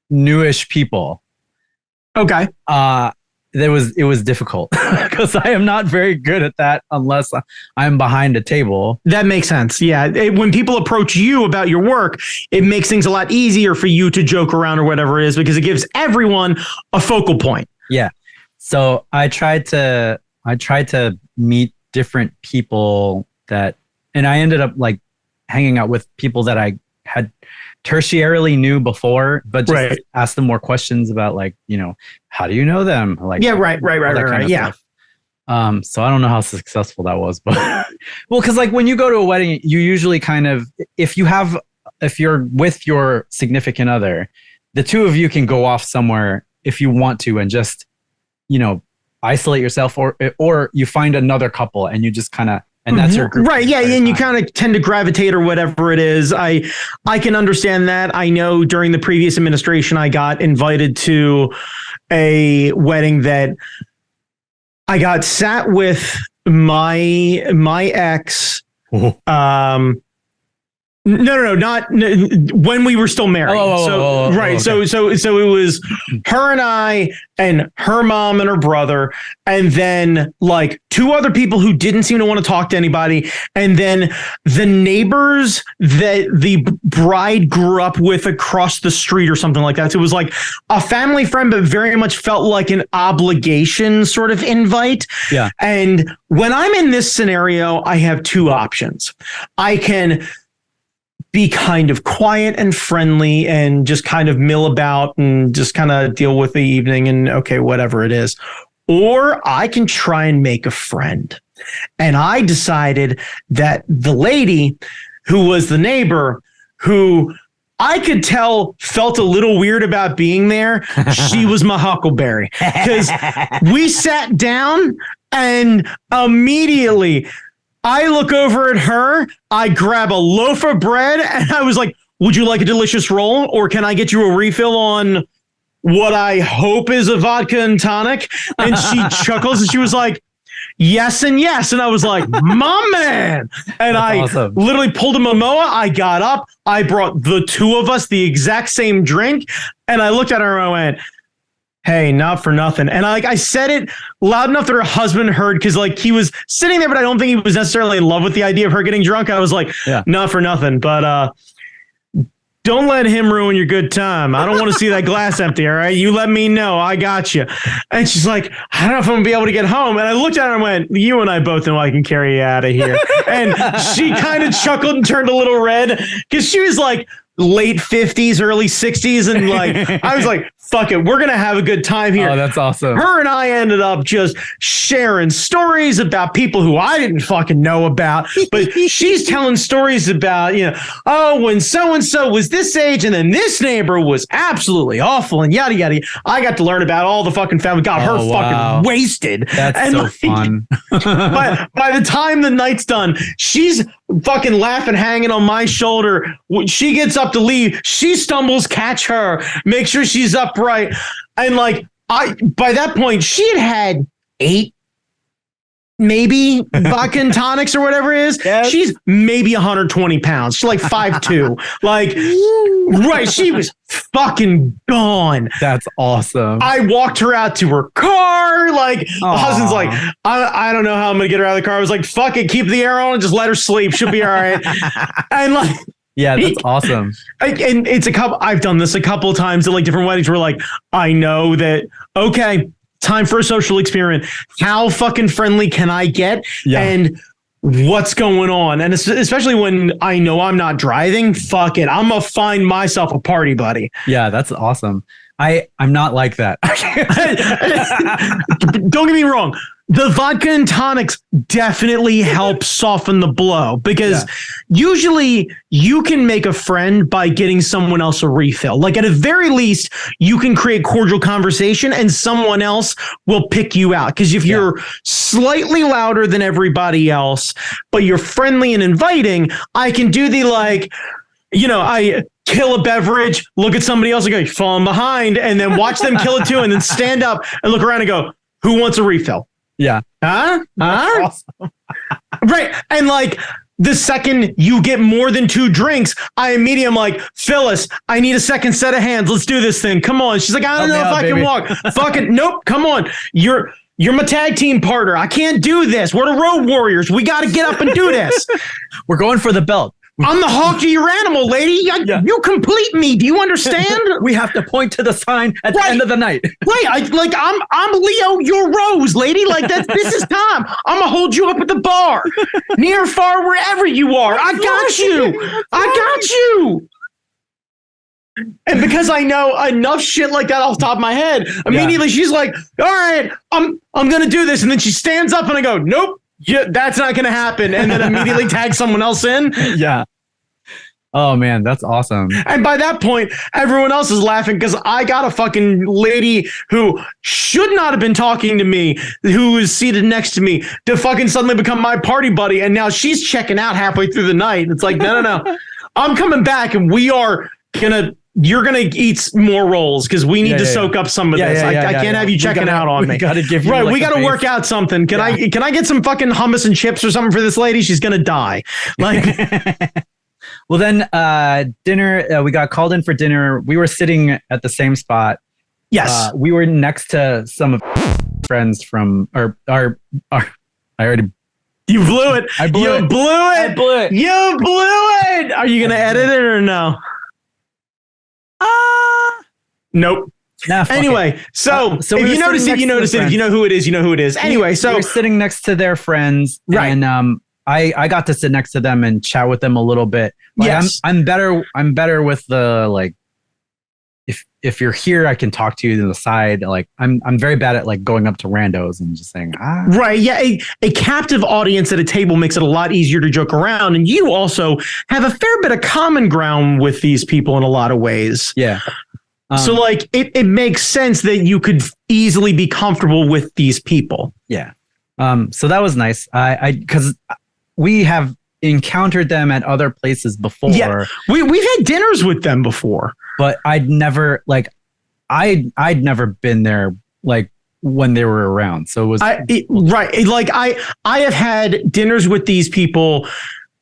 newish people. Okay. it was difficult because I am not very good at that unless I'm behind a table. That makes sense. Yeah. When people approach you about your work, it makes things a lot easier for you to joke around or whatever it is, because it gives everyone a focal point. Yeah. So I tried to meet different people and I ended up like hanging out with people that I had tertiarily knew before, but just ask them more questions about, like, you know, how do you know them? Like, right. Yeah. So I don't know how successful that was, but well, because like when you go to a wedding, you usually kind of, if you're with your significant other, the two of you can go off somewhere if you want to and just, you know, isolate yourself, or you find another couple and you just kind of, and that's your group. Right. Yeah. And you kind of tend to gravitate or whatever it is. I can understand that. I know during the previous administration, I got invited to a wedding that I got sat with my ex. Not when we were still married. So it was her and I and her mom and her brother, and then like two other people who didn't seem to want to talk to anybody, and then the neighbors that the bride grew up with across the street or something like that. So it was like a family friend, but very much felt like an obligation sort of invite. Yeah. And when I'm in this scenario, I have two options. I can be kind of quiet and friendly and just kind of mill about and just kind of deal with the evening and okay, whatever it is. Or I can try and make a friend. And I decided that the lady who was the neighbor, who I could tell felt a little weird about being there, she was my huckleberry. Because we sat down and immediately I look over at her, I grab a loaf of bread, and I was like, would you like a delicious roll, or can I get you a refill on what I hope is a vodka and tonic? And she chuckles and she was like, yes and yes. And I was like, my man. And that's awesome. Literally pulled a Momoa. I got up. I brought the two of us the exact same drink. And I looked at her and I went, hey, not for nothing. And I said it loud enough that her husband heard, because like he was sitting there, but I don't think he was necessarily in love with the idea of her getting drunk. I was like, not for nothing, but don't let him ruin your good time. I don't want to see that glass empty. All right. You let me know. I got you. And she's like, I don't know if I'm gonna be able to get home. And I looked at her and went, you and I both know I can carry you out of here. And she kind of chuckled and turned a little red, because she was like late 50s, early 60s. And like, I was like, fuck it, we're going to have a good time here. Oh, that's awesome. Her and I ended up just sharing stories about people who I didn't fucking know about, but she's telling stories about, you know, oh, when so-and-so was this age and then this neighbor was absolutely awful and yada, yada. I got to learn about all the fucking family, got her fucking wasted. That's and so fun. by the time the night's done, she's fucking laughing, hanging on my shoulder. When she gets up to leave, she stumbles, catch her, make sure she's upright. And like, by that point, she had 8 maybe vodka and tonics or whatever it is. Yes. She's maybe 120 pounds. She's like 5'2". Like, right. She was fucking gone. That's awesome. I walked her out to her car. Like, my husband's like, I don't know how I'm going to get her out of the car. I was like, fuck it. Keep the air on and just let her sleep. She'll be all right. And like, yeah, that's awesome. And it's I've done this a couple of times at like different weddings where like, I know that, okay, time for a social experiment. How fucking friendly can I get? Yeah. And what's going on? And especially when I know I'm not driving, fuck it. I'm going to find myself a party buddy. Yeah, that's awesome. I'm not like that. Don't get me wrong. The vodka and tonics definitely help soften the blow, because usually you can make a friend by getting someone else a refill. Like at the very least, you can create cordial conversation and someone else will pick you out. Because if you're slightly louder than everybody else, but you're friendly and inviting, I can do the like, you know, I kill a beverage, look at somebody else and go, you're falling behind, and then watch them kill it too, and then stand up and look around and go, who wants a refill? Yeah. Huh? Awesome. Right. And like, the second you get more than 2 drinks, I immediately am like, Phyllis, I need a second set of hands. Let's do this thing. Come on. She's like, I don't know if I can walk. Fucking nope. Come on. You're my tag team partner. I can't do this. We're the Road Warriors. We got to get up and do this. We're going for the belt. I'm the hawk of your animal, lady. You complete me. Do you understand? We have to point to the sign at the end of the night. Right. I'm Leo, you're Rose, lady. Like this is time. I'm gonna hold you up at the bar. Near, far, wherever you are. I got you. I got you. And because I know enough shit like that off the top of my head, immediately she's like, all right, I'm gonna do this. And then she stands up and I go, nope. Yeah, that's not going to happen. And then immediately tag someone else in. Yeah. Oh, man, that's awesome. And by that point, everyone else is laughing because I got a fucking lady who should not have been talking to me, who was seated next to me, to fucking suddenly become my party buddy. And now she's checking out halfway through the night. It's like, no. I'm coming back and you're going to eat more rolls because we need to soak up some of this. I can't have you checking out on me. We got to give you we got to work out something. Can I get some fucking hummus and chips or something for this lady? She's going to die. Like, well, then dinner, we got called in for dinner. We were sitting at the same spot. Yes. We were next to some of friends from our I already. You blew it. I blew it. You blew it. Are you going to edit it or no? Nope. Nah, anyway, so if we you notice it, you notice it. If you know who it is, you know who it is. Anyway, so we're sitting next to their friends, right? And I got to sit next to them and chat with them a little bit. Like, yes, I'm better with the like. If you're here, I can talk to you to the side. Like I'm very bad at like going up to randos and just saying Right. Yeah. A captive audience at a table makes it a lot easier to joke around. And you also have a fair bit of common ground with these people in a lot of ways. Yeah. So like it makes sense that you could easily be comfortable with these people. Yeah. So that was nice. Because we have encountered them at other places before. Yeah. We've had dinners with them before. But I'd never I'd never been there like when they were around. So it was right. Like I have had dinners with these people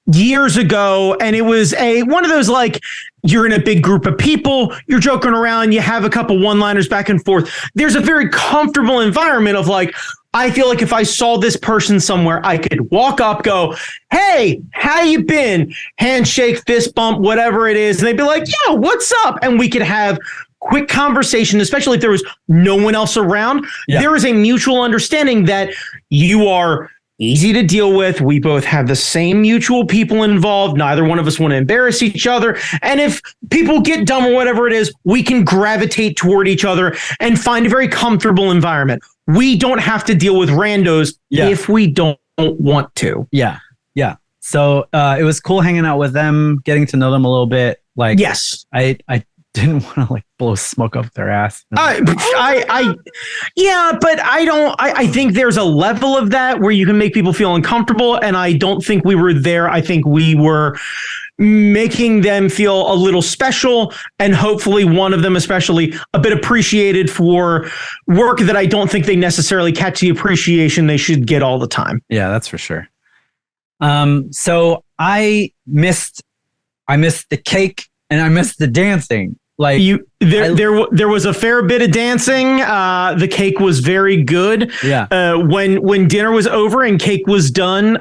years ago, and it was one of those like you're in a big group of people, you're joking around, you have a couple one-liners back and forth. There's a very comfortable environment of like, I feel like if I saw this person somewhere, I could walk up, go, hey, how you been? Handshake, fist bump, whatever it is. And they'd be like, yo, what's up? And we could have quick conversation, especially if there was no one else around. Yeah. There is a mutual understanding that you are easy to deal with. We both have the same mutual people involved. Neither one of us want to embarrass each other. And if people get dumb or whatever it is, we can gravitate toward each other and find a very comfortable environment. We don't have to deal with randos if we don't want to. Yeah. Yeah. So it was cool hanging out with them, getting to know them a little bit. Like, yes, I didn't want to like blow smoke up their ass. Yeah, but I think there's a level of that where you can make people feel uncomfortable. And I don't think we were there. I think we were making them feel a little special, and hopefully one of them especially a bit appreciated for work that I don't think they necessarily catch the appreciation they should get all the time. Yeah, that's for sure. So I missed the cake and I missed the dancing. Like there was a fair bit of dancing. The cake was very good. Yeah. When dinner was over and cake was done,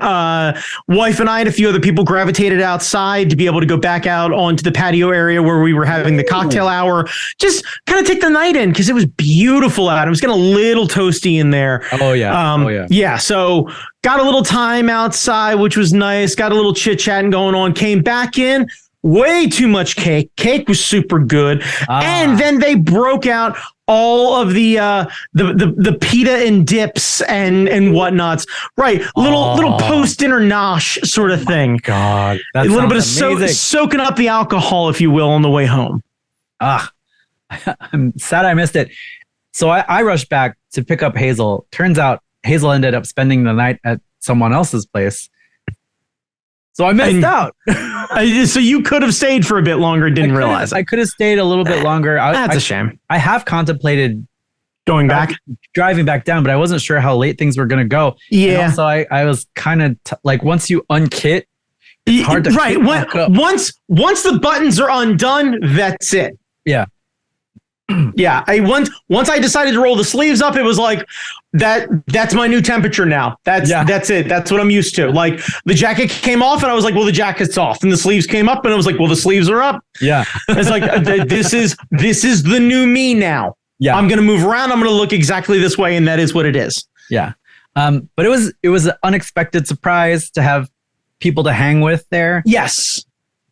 wife and I and a few other people gravitated outside to be able to go back out onto the patio area where we were having the cocktail hour. Just kind of take the night in because it was beautiful out. It was getting a little toasty in there. Oh yeah. Yeah. So got a little time outside, which was nice. Got a little chit chatting going on. Came back in. Way too much cake. Cake was super good. And then they broke out all of the pita and dips and whatnots. Right. Little post-dinner nosh sort of thing. God. A little bit of soaking up the alcohol, if you will, on the way home. I'm sad I missed it. So I rushed back to pick up Hazel. Turns out Hazel ended up spending the night at someone else's place. So I missed out. So you could have stayed for a bit longer and didn't realize it. I could have stayed a little bit longer. That's a shame. I have contemplated driving back down, but I wasn't sure how late things were going to go. Yeah. And also, I was kind of like, once you unkit, It's hard to right. Once the buttons are undone, that's it. Yeah. Yeah. Once I decided to roll the sleeves up, it was like that's my new temperature now. That's it. That's what I'm used to. Like the jacket came off and I was like, well, the jacket's off, and the sleeves came up and I was like, well, the sleeves are up. Yeah. It's like, this is the new me now. Yeah. I'm going to move around. I'm going to look exactly this way. And that is what it is. Yeah. But it was an unexpected surprise to have people to hang with there. Yes.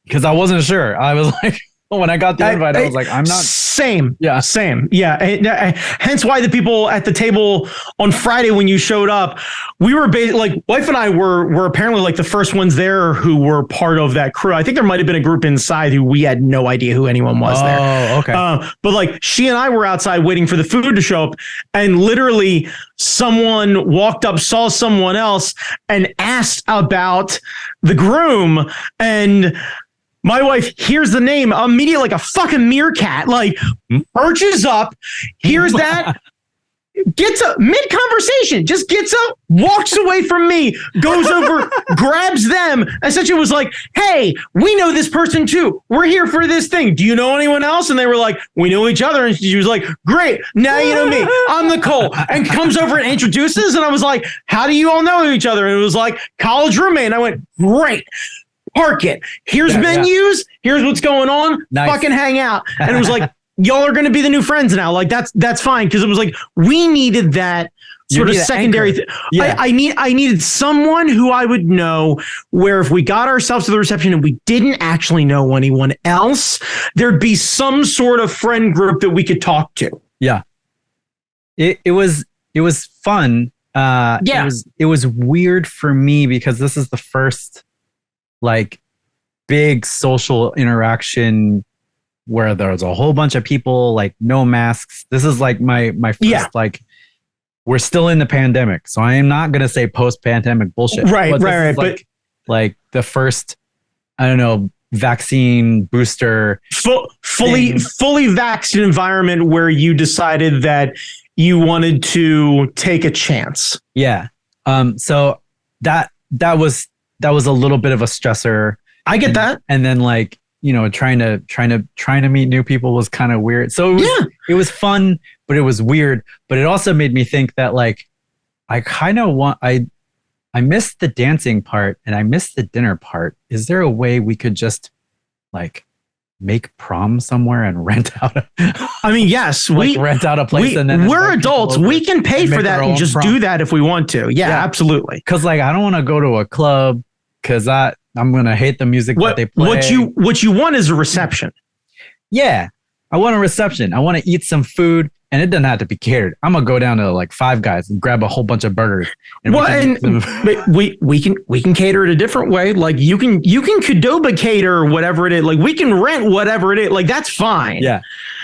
Because I wasn't sure. I was like, when I got the invite, I was like, I'm not. Same. Yeah. Same. Yeah. Hence why the people at the table on Friday when you showed up, we were like, wife and I were apparently like the first ones there who were part of that crew. I think there might have been a group inside who we had no idea who anyone was there. Oh, okay. But like she and I were outside waiting for the food to show up, and literally someone walked up, saw someone else, and asked about the groom, and my wife hears the name immediately like a fucking meerkat, like perches up, hears that, gets up mid-conversation, just gets up, walks away from me, goes over, grabs them, essentially was like, hey, we know this person too. We're here for this thing. Do you know anyone else? And they were like, we know each other. And she was like, great. Now you know me. I'm Nicole. And comes over and introduces. And I was like, how do you all know each other? And it was like, college roommate. And I went, great. Park it. Here's menus. Here's what's going on. Nice. Fucking hang out. And it was like, y'all are going to be the new friends now. Like that's fine. Cause it was like, we needed that sort of secondary thing. Yeah. I needed someone who I would know where if we got ourselves to the reception and we didn't actually know anyone else, there'd be some sort of friend group that we could talk to. Yeah. It was fun. It was weird for me because this is the first like big social interaction where there's a whole bunch of people, like no masks. This is like my first, like, we're still in the pandemic. So I am not going to say post-pandemic bullshit. Right. Like the first, I don't know, vaccine booster. Fully vaxxed environment where you decided that you wanted to take a chance. Yeah. So that was a little bit of a stressor. I get that. And then like, you know, trying to meet new people was kind of weird. So it was fun, but it was weird. But it also made me think that like, I kind of I missed the dancing part and I missed the dinner part. Is there a way we could just like make prom somewhere and rent out yes, like rent out a place and then we're adults. We can pay for that and just do that if we want to. Yeah. Absolutely. Cause like, I don't want to go to a club cause I'm going to hate the music that they play. What you want is a reception. Yeah. I want a reception. I want to eat some food and it doesn't have to be catered. I'm going to go down to like Five Guys and grab a whole bunch of burgers. And we can cater it a different way. Like you can Qdoba cater or whatever it is. Like we can rent whatever it is. Like that's fine. Yeah.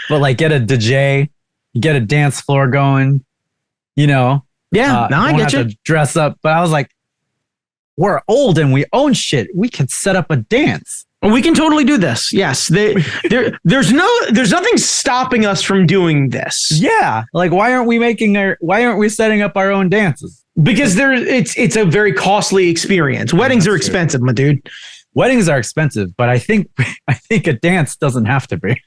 But like get a DJ, get a dance floor going, you know? Yeah. Now I get you. To dress up. But I was like, we're old and we own shit. We can set up a dance. We can totally do this. Yes. There's nothing stopping us from doing this. Yeah. Like, why aren't we setting up our own dances? Because it's a very costly experience. Weddings are expensive, my dude. Weddings are expensive, but I think a dance doesn't have to be.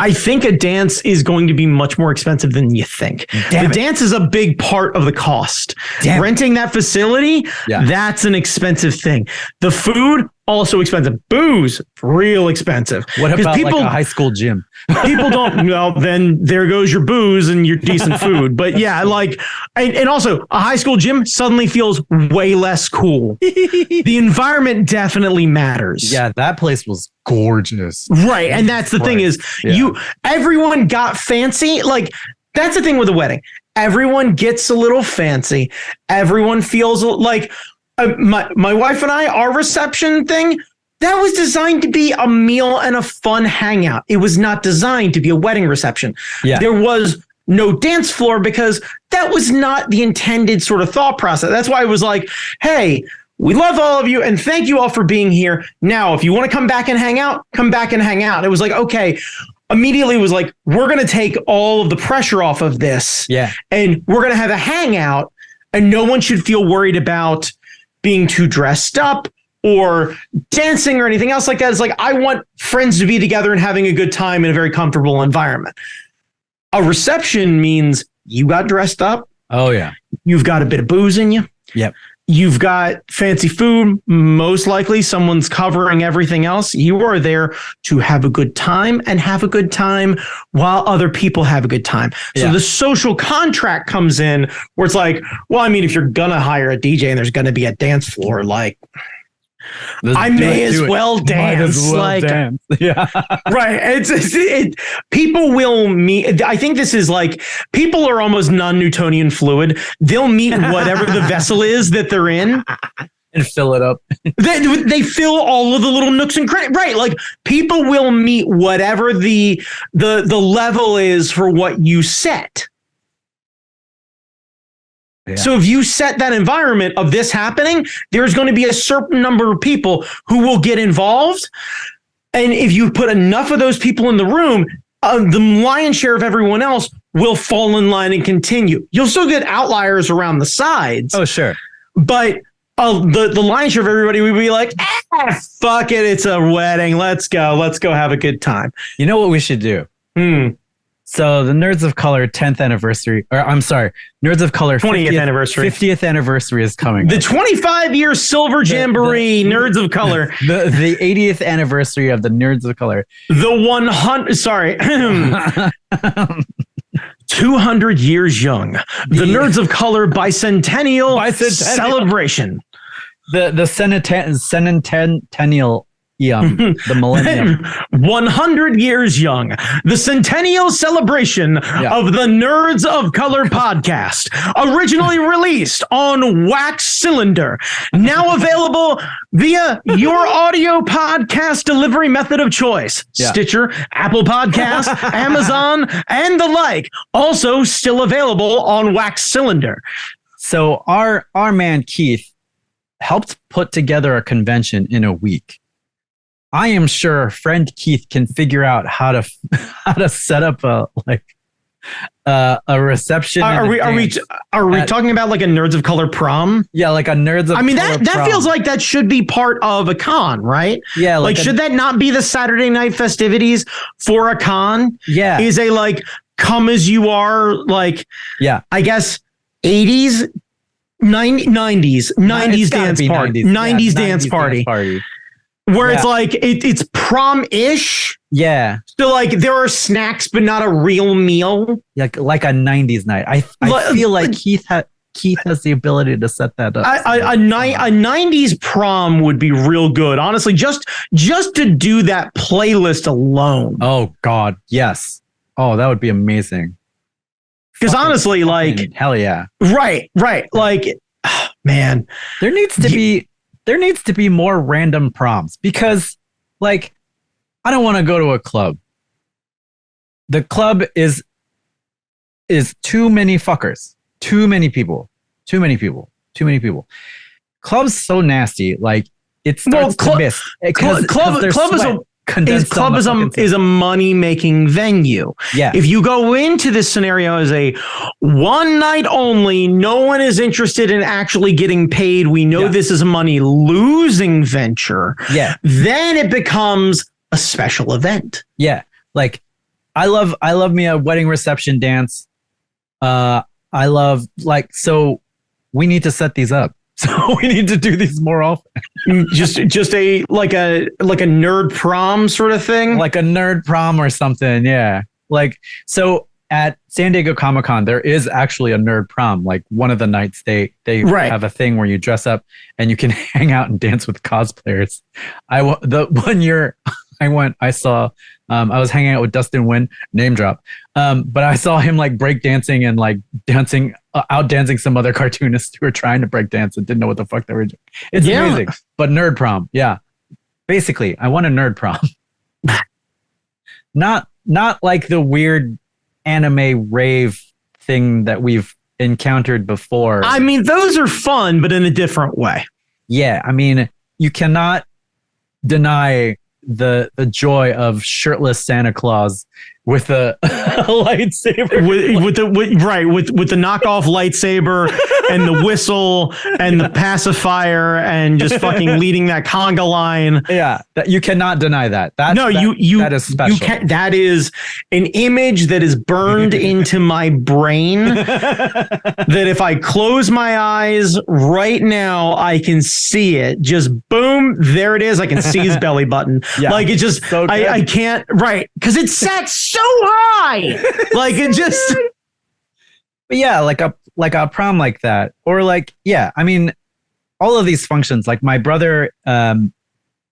I think a dance is going to be much more expensive than you think. The dance is a big part of the cost. Renting that facility, that's an expensive thing. The food, also expensive. Booze, real expensive. What about like a high school gym? People don't, well, then there goes your booze and your decent food. But yeah, like, and also a high school gym suddenly feels way less cool. The environment definitely matters. Yeah, that place was gorgeous. Right. And that's the thing is everyone got fancy. Like, that's the thing with a wedding. Everyone gets a little fancy. Everyone feels like, my wife and I, our reception thing, that was designed to be a meal and a fun hangout. It was not designed to be a wedding reception. Yeah. There was no dance floor because that was not the intended sort of thought process. That's why it was like, hey, we love all of you and thank you all for being here. Now, if you want to come back and hang out, come back and hang out. It was like, okay, immediately it was like, we're going to take all of the pressure off of this. Yeah. And we're going to have a hangout and no one should feel worried about being too dressed up, or dancing or anything else like that. It's like, I want friends to be together and having a good time in a very comfortable environment. A reception means you got dressed up. Oh, yeah. You've got a bit of booze in you. Yep. You've got fancy food. Most likely someone's covering everything else. You are there to have a good time and have a good time while other people have a good time. So the social contract comes in where it's like, well, I mean, if you're going to hire a DJ and there's going to be a dance floor, like, I may as well dance. Yeah. Right. People will meet. I think this is like, people are almost non-Newtonian fluid. They'll meet whatever the vessel is that they're in and fill it up. They fill all of the little nooks and crannies. Right. Like, people will meet whatever the level is for what you set. Yeah. So if you set that environment of this happening, there's going to be a certain number of people who will get involved. And if you put enough of those people in the room, the lion's share of everyone else will fall in line and continue. You'll still get outliers around the sides. Oh, sure. But the lion's share of everybody would be like, fuck it. It's a wedding. Let's go. Let's go have a good time. You know what we should do? So the Nerds of Color 10th anniversary, or I'm sorry, Nerds of Color 20th anniversary. 50th anniversary is coming. The 25-year Silver Jamboree, Nerds of Color. The 80th anniversary of the Nerds of Color. The 200 years young. The Nerds of Color bicentennial celebration. The centennial. The millennium. 100 years young. The centennial celebration of the Nerds of Color podcast. Originally released on Wax Cylinder. Now available via your audio podcast delivery method of choice. Stitcher, Apple Podcasts, Amazon, and the like. Also still available on Wax Cylinder. So our man Keith helped put together a convention in a week. I am sure friend Keith can figure out how to set up a reception. Are we talking about like a Nerds of Color prom? Yeah, like a Nerds of Color prom. That feels like that should be part of a con, right? Yeah, like should that not be the Saturday night festivities for a con? Yeah, is a like come as you are, like, I guess 80s, 90s dance party, 90s dance party. Where it's like it's prom-ish. Yeah. So like there are snacks, but not a real meal. Like a 90s night. I feel like Keith has the ability to set that up. A 90s prom would be real good. Honestly, just to do that playlist alone. Oh God, yes. Oh, that would be amazing. Because honestly, like hell yeah. Right. Like, man. There needs to be more random proms because, like, I don't want to go to a club. The club is too many fuckers, too many people. Club's so nasty. Like, it starts to miss. Club is a money-making venue. Yeah. If you go into this scenario as a one night only, no one is interested in actually getting paid. We know this is a money-losing venture. Yeah. Then it becomes a special event. Yeah. Like, I love me a wedding reception dance. So we need to set these up. So we need to do these more often. just a nerd prom sort of thing, like a nerd prom or something. Yeah. Like, so at San Diego Comic-Con, there is actually a nerd prom. Like one of the nights they have a thing where you dress up and you can hang out and dance with cosplayers. The one year I was hanging out with Dustin Wynn, name drop. But I saw him like break dancing and like out dancing some other cartoonists who were trying to break dance and didn't know what the fuck they were doing. It's amazing. But nerd prom. Yeah. Basically, I want a nerd prom. Not like the weird anime rave thing that we've encountered before. I mean, those are fun, but in a different way. Yeah. I mean, you cannot deny the joy of shirtless Santa Claus with a lightsaber. With the knockoff lightsaber and the whistle and the pacifier and just fucking leading that conga line. Yeah, you cannot deny that. That is special. That is an image that is burned into my brain. That if I close my eyes right now, I can see it. Just boom, there it is. I can see his belly button. Yeah, like it just, so I can't, right? Because it sat so high. Like it just. But yeah, like a prom like that, or like, yeah, I mean, all of these functions. Like my brother, when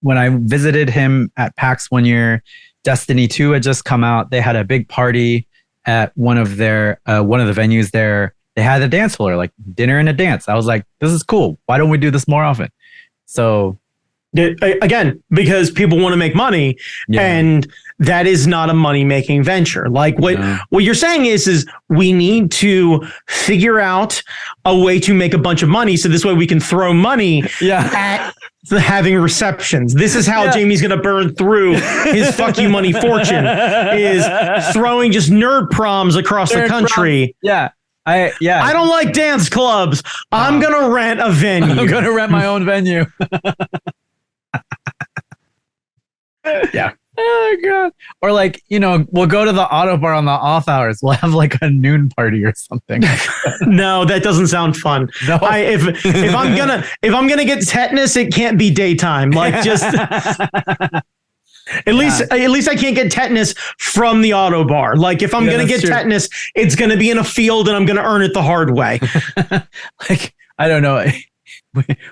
I visited him at PAX one year, Destiny 2 had just come out. They had a big party at one of the venues there. They had a dance floor, like dinner and a dance. I was like, this is cool. Why don't we do this more often? So again, because people want to make money, and that is not a money-making venture. Like what you're saying is we need to figure out a way to make a bunch of money, so this way we can throw money at having receptions. This is how Jamie's going to burn through his fuck you money fortune, is throwing just nerd proms across the country. I don't like dance clubs. I'm going to rent a venue. I'm going to rent my own venue. Yeah. Oh god. Or like, we'll go to the auto bar on the off hours. We'll have like a noon party or something. No, that doesn't sound fun. No. If I'm gonna get tetanus, it can't be daytime. Like just at least I can't get tetanus from the auto bar. Like if I'm gonna get tetanus, it's gonna be in a field and I'm gonna earn it the hard way. Like, I don't know.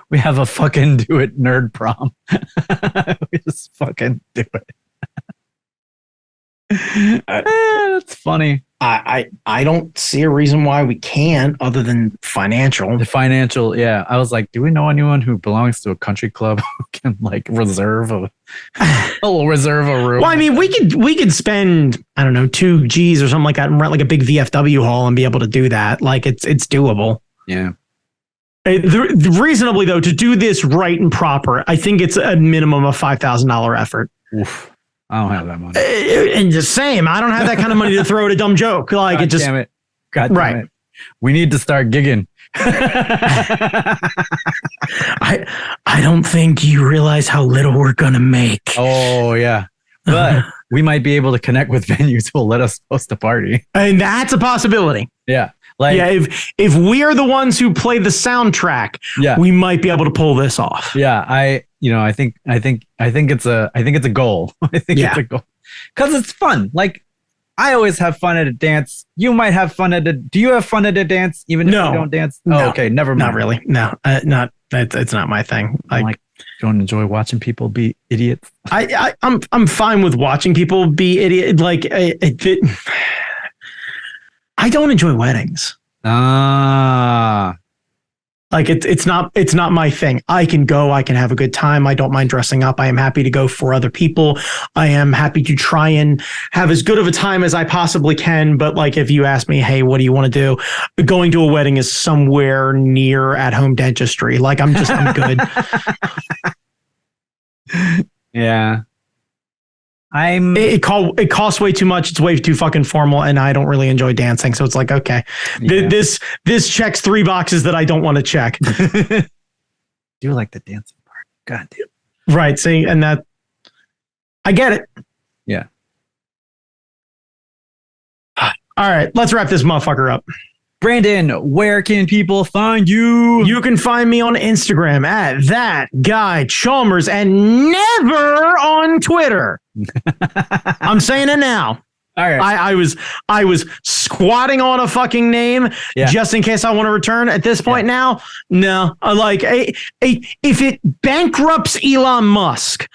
We have a fucking do it nerd prom. We just fucking do it. That's funny. I don't see a reason why we can't, other than financial. The financial, yeah. I was like, do we know anyone who belongs to a country club who can like reserve a room? Well, I mean, we could spend, I don't know, 2 G's or something like that and rent like a big VFW hall and be able to do that. Like it's doable. Yeah. Reasonably though, to do this right and proper, I think it's a minimum of $5,000 effort. Oof. I don't have that money. And the same, I don't have that kind of money to throw at a dumb joke. Like God damn it. God damn it. We need to start gigging. I don't think you realize how little we're gonna make. Oh yeah. But we might be able to connect with venues who will let us host a party. And that's a possibility. Yeah. Like, if we are the ones who play the soundtrack, we might be able to pull this off. Yeah, I think it's a goal. I think it's a goal because it's fun. Like I always have fun at a dance. You might have fun do you have fun at a dance even if you don't dance? No. Oh, okay, never mind. Not really. No, it's not my thing. Like don't enjoy watching people be idiots. I'm fine with watching people be idiots. Like I don't enjoy weddings. Like it's not my thing. I can go, I can have a good time. I don't mind dressing up. I am happy to go for other people. I am happy to try and have as good of a time as I possibly can. But like, if you ask me, hey, what do you want to do? Going to a wedding is somewhere near at-home dentistry. Like I'm good. Yeah. It costs way too much. It's way too fucking formal, and I don't really enjoy dancing. So it's like, okay, this checks 3 boxes that I don't want to check. Do you like the dancing part? God damn. Right. See, and that I get it. Yeah. All right, let's wrap this motherfucker up. Brandon, where can people find you? You can find me on Instagram at @ThatGuyChalmers and never on Twitter. I'm saying it now. All right. I was squatting on a fucking name just in case I want to return. At this point now, no. If it bankrupts Elon Musk,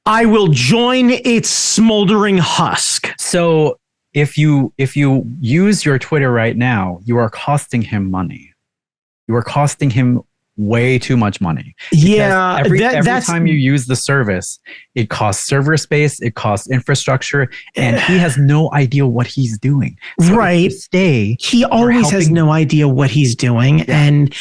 I will join its smoldering husk. So if you use your Twitter right now, you are costing him money. You are costing him way too much money. Yeah. Every time you use the service, it costs server space, it costs infrastructure, and he has no idea what he's doing. So right. He always has no idea what he's doing. Yeah. And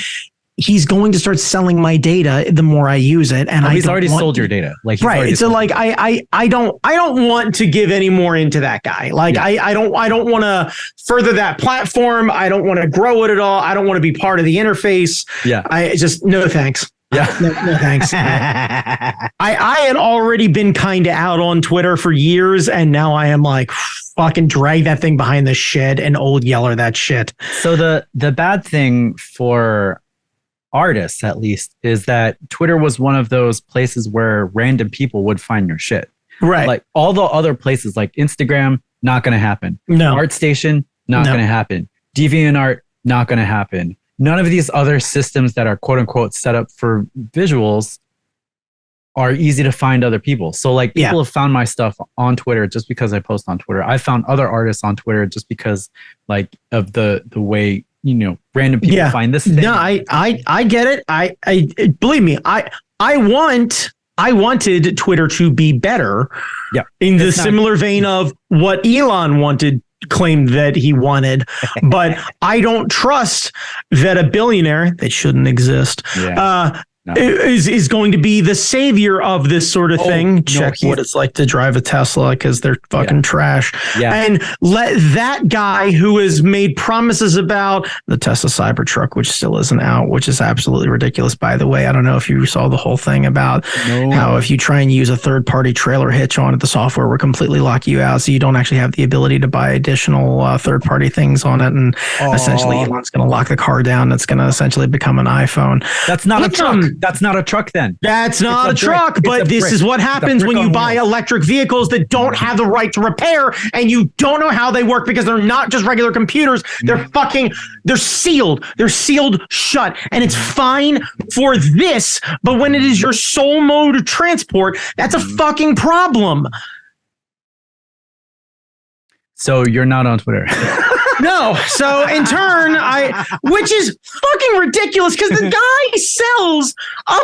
he's going to start selling my data the more I use it. And he's already sold your data. Like, right. So like, I don't want to give any more into that guy. Like, I don't want to further that platform. I don't want to grow it at all. I don't want to be part of the interface. Yeah. I just, no, thanks. Yeah. No thanks. I had already been kind of out on Twitter for years, and now I am like, fucking drag that thing behind the shed and old yeller that shit. So the bad thing for artists, at least, is that Twitter was one of those places where random people would find your shit. Right. Like all the other places, like Instagram, not going to happen. No. ArtStation, not going to happen. DeviantArt, not going to happen. None of these other systems that are quote unquote set up for visuals are easy to find other people. So like people have found my stuff on Twitter just because I post on Twitter. I found other artists on Twitter just because like of the way, you know, random people find this thing. No, I get it. I believe me, I wanted Twitter to be better. Yeah. In the similar vein of what Elon claimed that he wanted, but I don't trust that a billionaire that shouldn't exist is going to be the savior of this sort of thing. Check what it's like to drive a Tesla because they're fucking trash. Yeah. And let that guy who has made promises about the Tesla Cybertruck, which still isn't out, which is absolutely ridiculous, by the way. I don't know if you saw the whole thing about how if you try and use a third-party trailer hitch on it, the software will completely lock you out, so you don't actually have the ability to buy additional third-party things on it. And essentially, Elon's going to lock the car down. It's going to essentially become an iPhone. That's not a truck. That's not a truck then. That's not a truck, but this is what happens when you buy electric vehicles that don't have the right to repair and you don't know how they work because they're not just regular computers. They're sealed. They're sealed shut. And it's fine for this, but when it is your sole mode of transport, that's a fucking problem. So you're not on Twitter. No. So in turn, which is fucking ridiculous because the guy sells a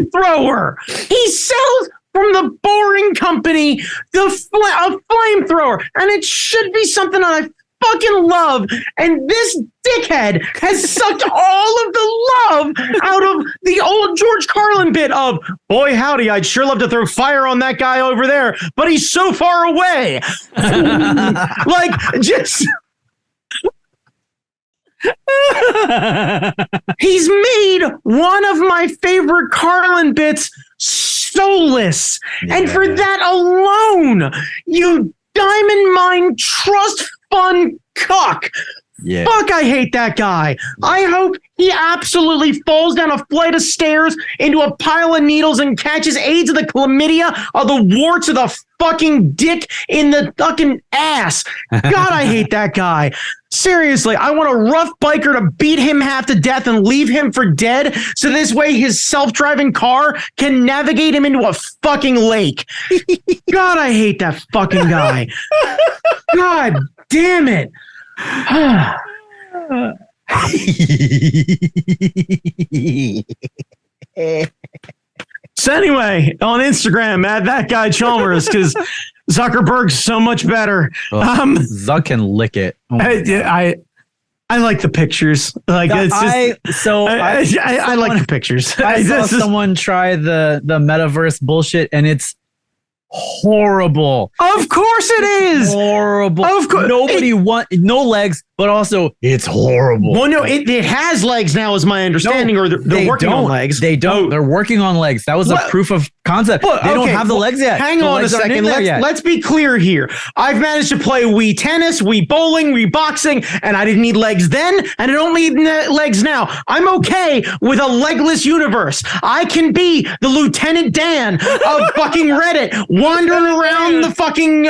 flamethrower. He sells from the Boring Company a flamethrower, and it should be something that I fucking love. And this dickhead has sucked all of the love out of the old George Carlin bit of, boy, howdy, I'd sure love to throw fire on that guy over there, but he's so far away. Like, just... He's made one of my favorite Carlin bits soulless. And for that alone, you diamond mine trust fund cuck. Yeah. Fuck, I hate that guy. I hope he absolutely falls down a flight of stairs into a pile of needles and catches AIDS of the chlamydia or the warts of the fucking dick in the fucking ass. God, I hate that guy. Seriously, I want a rough biker to beat him half to death and leave him for dead so this way his self-driving car can navigate him into a fucking lake. God, I hate that fucking guy. God damn it. So anyway, on Instagram, add that guy Chalmers because Zuckerberg's so much better. Zuck can lick it. Oh I like the pictures. Like it's just, I like the pictures. I saw someone try the metaverse bullshit, and it's horrible. Of course it is horrible. Of course, no legs, but also it's horrible. Well, no, it has legs now, is my understanding, or they're working on legs. They don't. They're working on legs. That was a proof of concept. They don't have the legs yet. Hang on a second. Let's be clear here. I've managed to play Wii tennis, Wii bowling, Wii boxing, and I didn't need legs then, and I don't need legs now. I'm okay with a legless universe. I can be the Lieutenant Dan of fucking Reddit, wandering around the fucking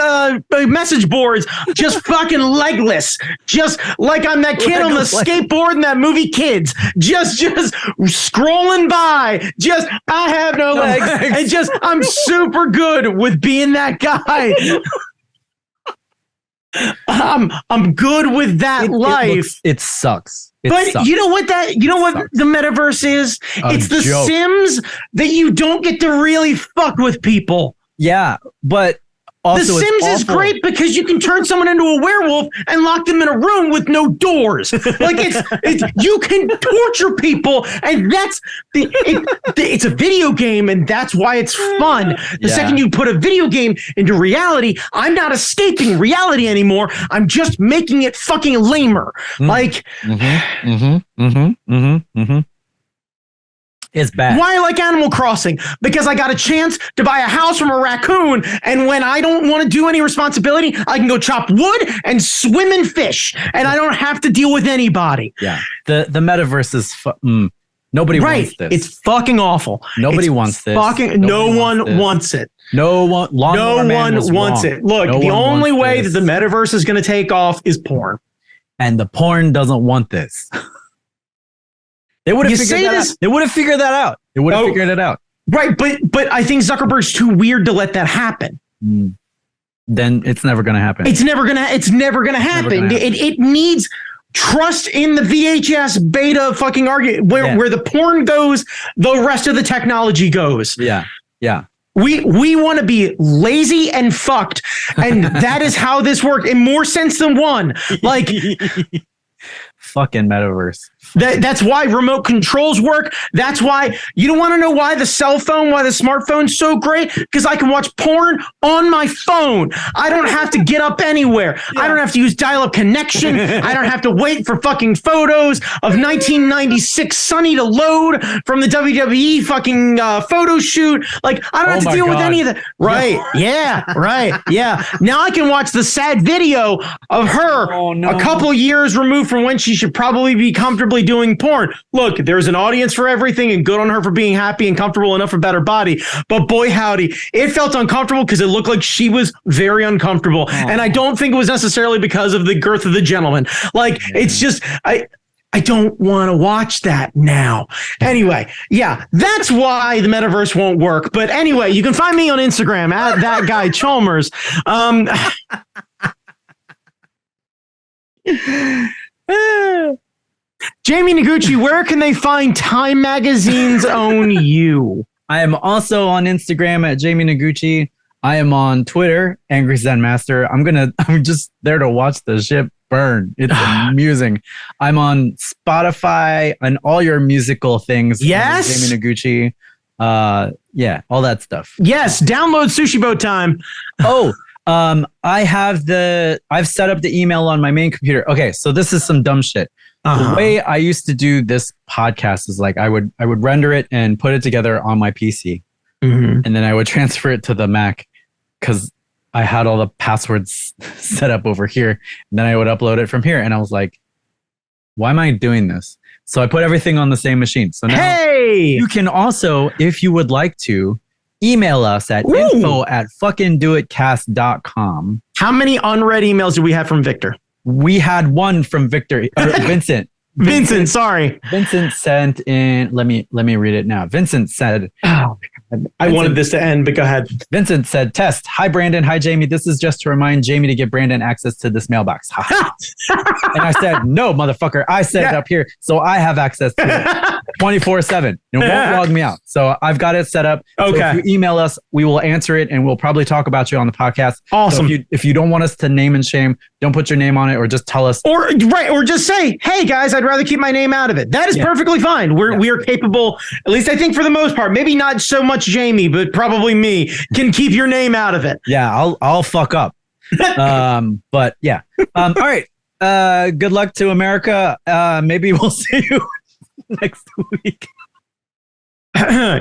message boards, just fucking legless, just like I'm that kid on the skateboard in that movie Kids, just scrolling by, I have no legs, and I'm super good with being that guy. I'm good with that life. It sucks. But you know what the metaverse is? It's the Sims that you don't get to really fuck with people. Yeah, but Also, The Sims is great because you can turn someone into a werewolf and lock them in a room with no doors. Like you can torture people, and it's a video game, and that's why it's fun. The second you put a video game into reality, I'm not escaping reality anymore. I'm just making it fucking lamer. Like, it's bad. Why I like Animal Crossing? Because I got a chance to buy a house from a raccoon, and when I don't want to do any responsibility, I can go chop wood and swim and fish, and I don't have to deal with anybody. Yeah, the metaverse is nobody wants this. It's fucking awful. Nobody wants this. No one wants it. No one wants it. Look, the only way that the metaverse is going to take off is porn, and the porn doesn't want this. They would have figured that out. They would have figured that out. They would have figured it out. Right, but I think Zuckerberg's too weird to let that happen. Then it's never going to happen. It's never going to happen. It needs trust in the VHS beta fucking argument where the porn goes, the rest of the technology goes. Yeah. We want to be lazy and fucked, and that is how this works in more sense than one. Like fucking metaverse. That's why remote controls work. That's why you don't want to know why the smartphone's so great, because I can watch porn on my phone. I don't have to get up anywhere. I don't have to use dial-up connection. I don't have to wait for fucking photos of 1996 Sunny to load from the WWE fucking photo shoot. Like, I don't have to deal with any of that. Right. Yeah. Right. Yeah. Now I can watch the sad video of her a couple years removed from when she should probably be comfortably doing porn. Look, there's an audience for everything, and good on her for being happy and comfortable enough about her body. But boy, howdy, it felt uncomfortable because it looked like she was very uncomfortable. And I don't think it was necessarily because of the girth of the gentleman. Like, it's just, I don't want to watch that now. Anyway, yeah, that's why the metaverse won't work. But anyway, you can find me on Instagram at that guy Chalmers. Jamie Noguchi, where can they find Time Magazine's own you? I am also on Instagram at Jamie Noguchi. I am on Twitter, Angry Zen Master. I'm just there to watch the ship burn. It's amusing. I'm on Spotify and all your musical things. Yes. Jamie Noguchi. Yeah, all that stuff. Yes. Download Sushi Boat Time. I've set up the email on my main computer. Okay, so this is some dumb shit. The way I used to do this podcast is like I would render it and put it together on my PC, and then I would transfer it to the Mac because I had all the passwords set up over here, and then I would upload it from here. And I was like, why am I doing this? So I put everything on the same machine. So now you can also, if you would like to, email us at info@fuckingdoitcast.com. How many unread emails do we have from Victor? We had one from Vincent. Vincent, sorry. Vincent sent in, let me read it now. Vincent said, I wanted this to end, but go ahead. Vincent said, test. Hi, Brandon. Hi, Jamie. This is just to remind Jamie to give Brandon access to this mailbox. And I said, no, motherfucker. I set it up here, so I have access to it 24/7. It won't log me out. So I've got it set up. Okay. So if you email us, we will answer it, and we'll probably talk about you on the podcast. Awesome. So if you don't want us to name and shame, don't put your name on it, or just tell us. Or just say, hey, guys, I'd rather keep my name out of it. That is perfectly fine. We are capable, at least I think for the most part, maybe not so much Jamie, but probably me, can keep your name out of it. Yeah, I'll fuck up. But yeah. All right. Good luck to America. Maybe we'll see you next week.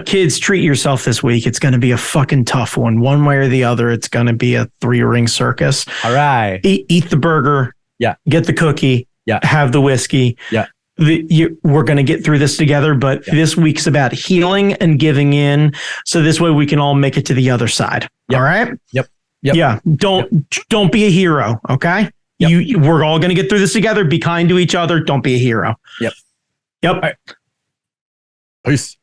Kids, treat yourself this week. It's going to be a fucking tough one. One way or the other, it's going to be a 3-ring circus. All right. Eat the burger. Yeah. Get the cookie. Yeah. Have the whiskey. Yeah. We're going to get through this together, but this week's about healing and giving in. So this way we can all make it to the other side. Yep. All right. Yep. Yeah. Don't be a hero. Okay. Yep. We're all going to get through this together. Be kind to each other. Don't be a hero. Yep. All right. Peace.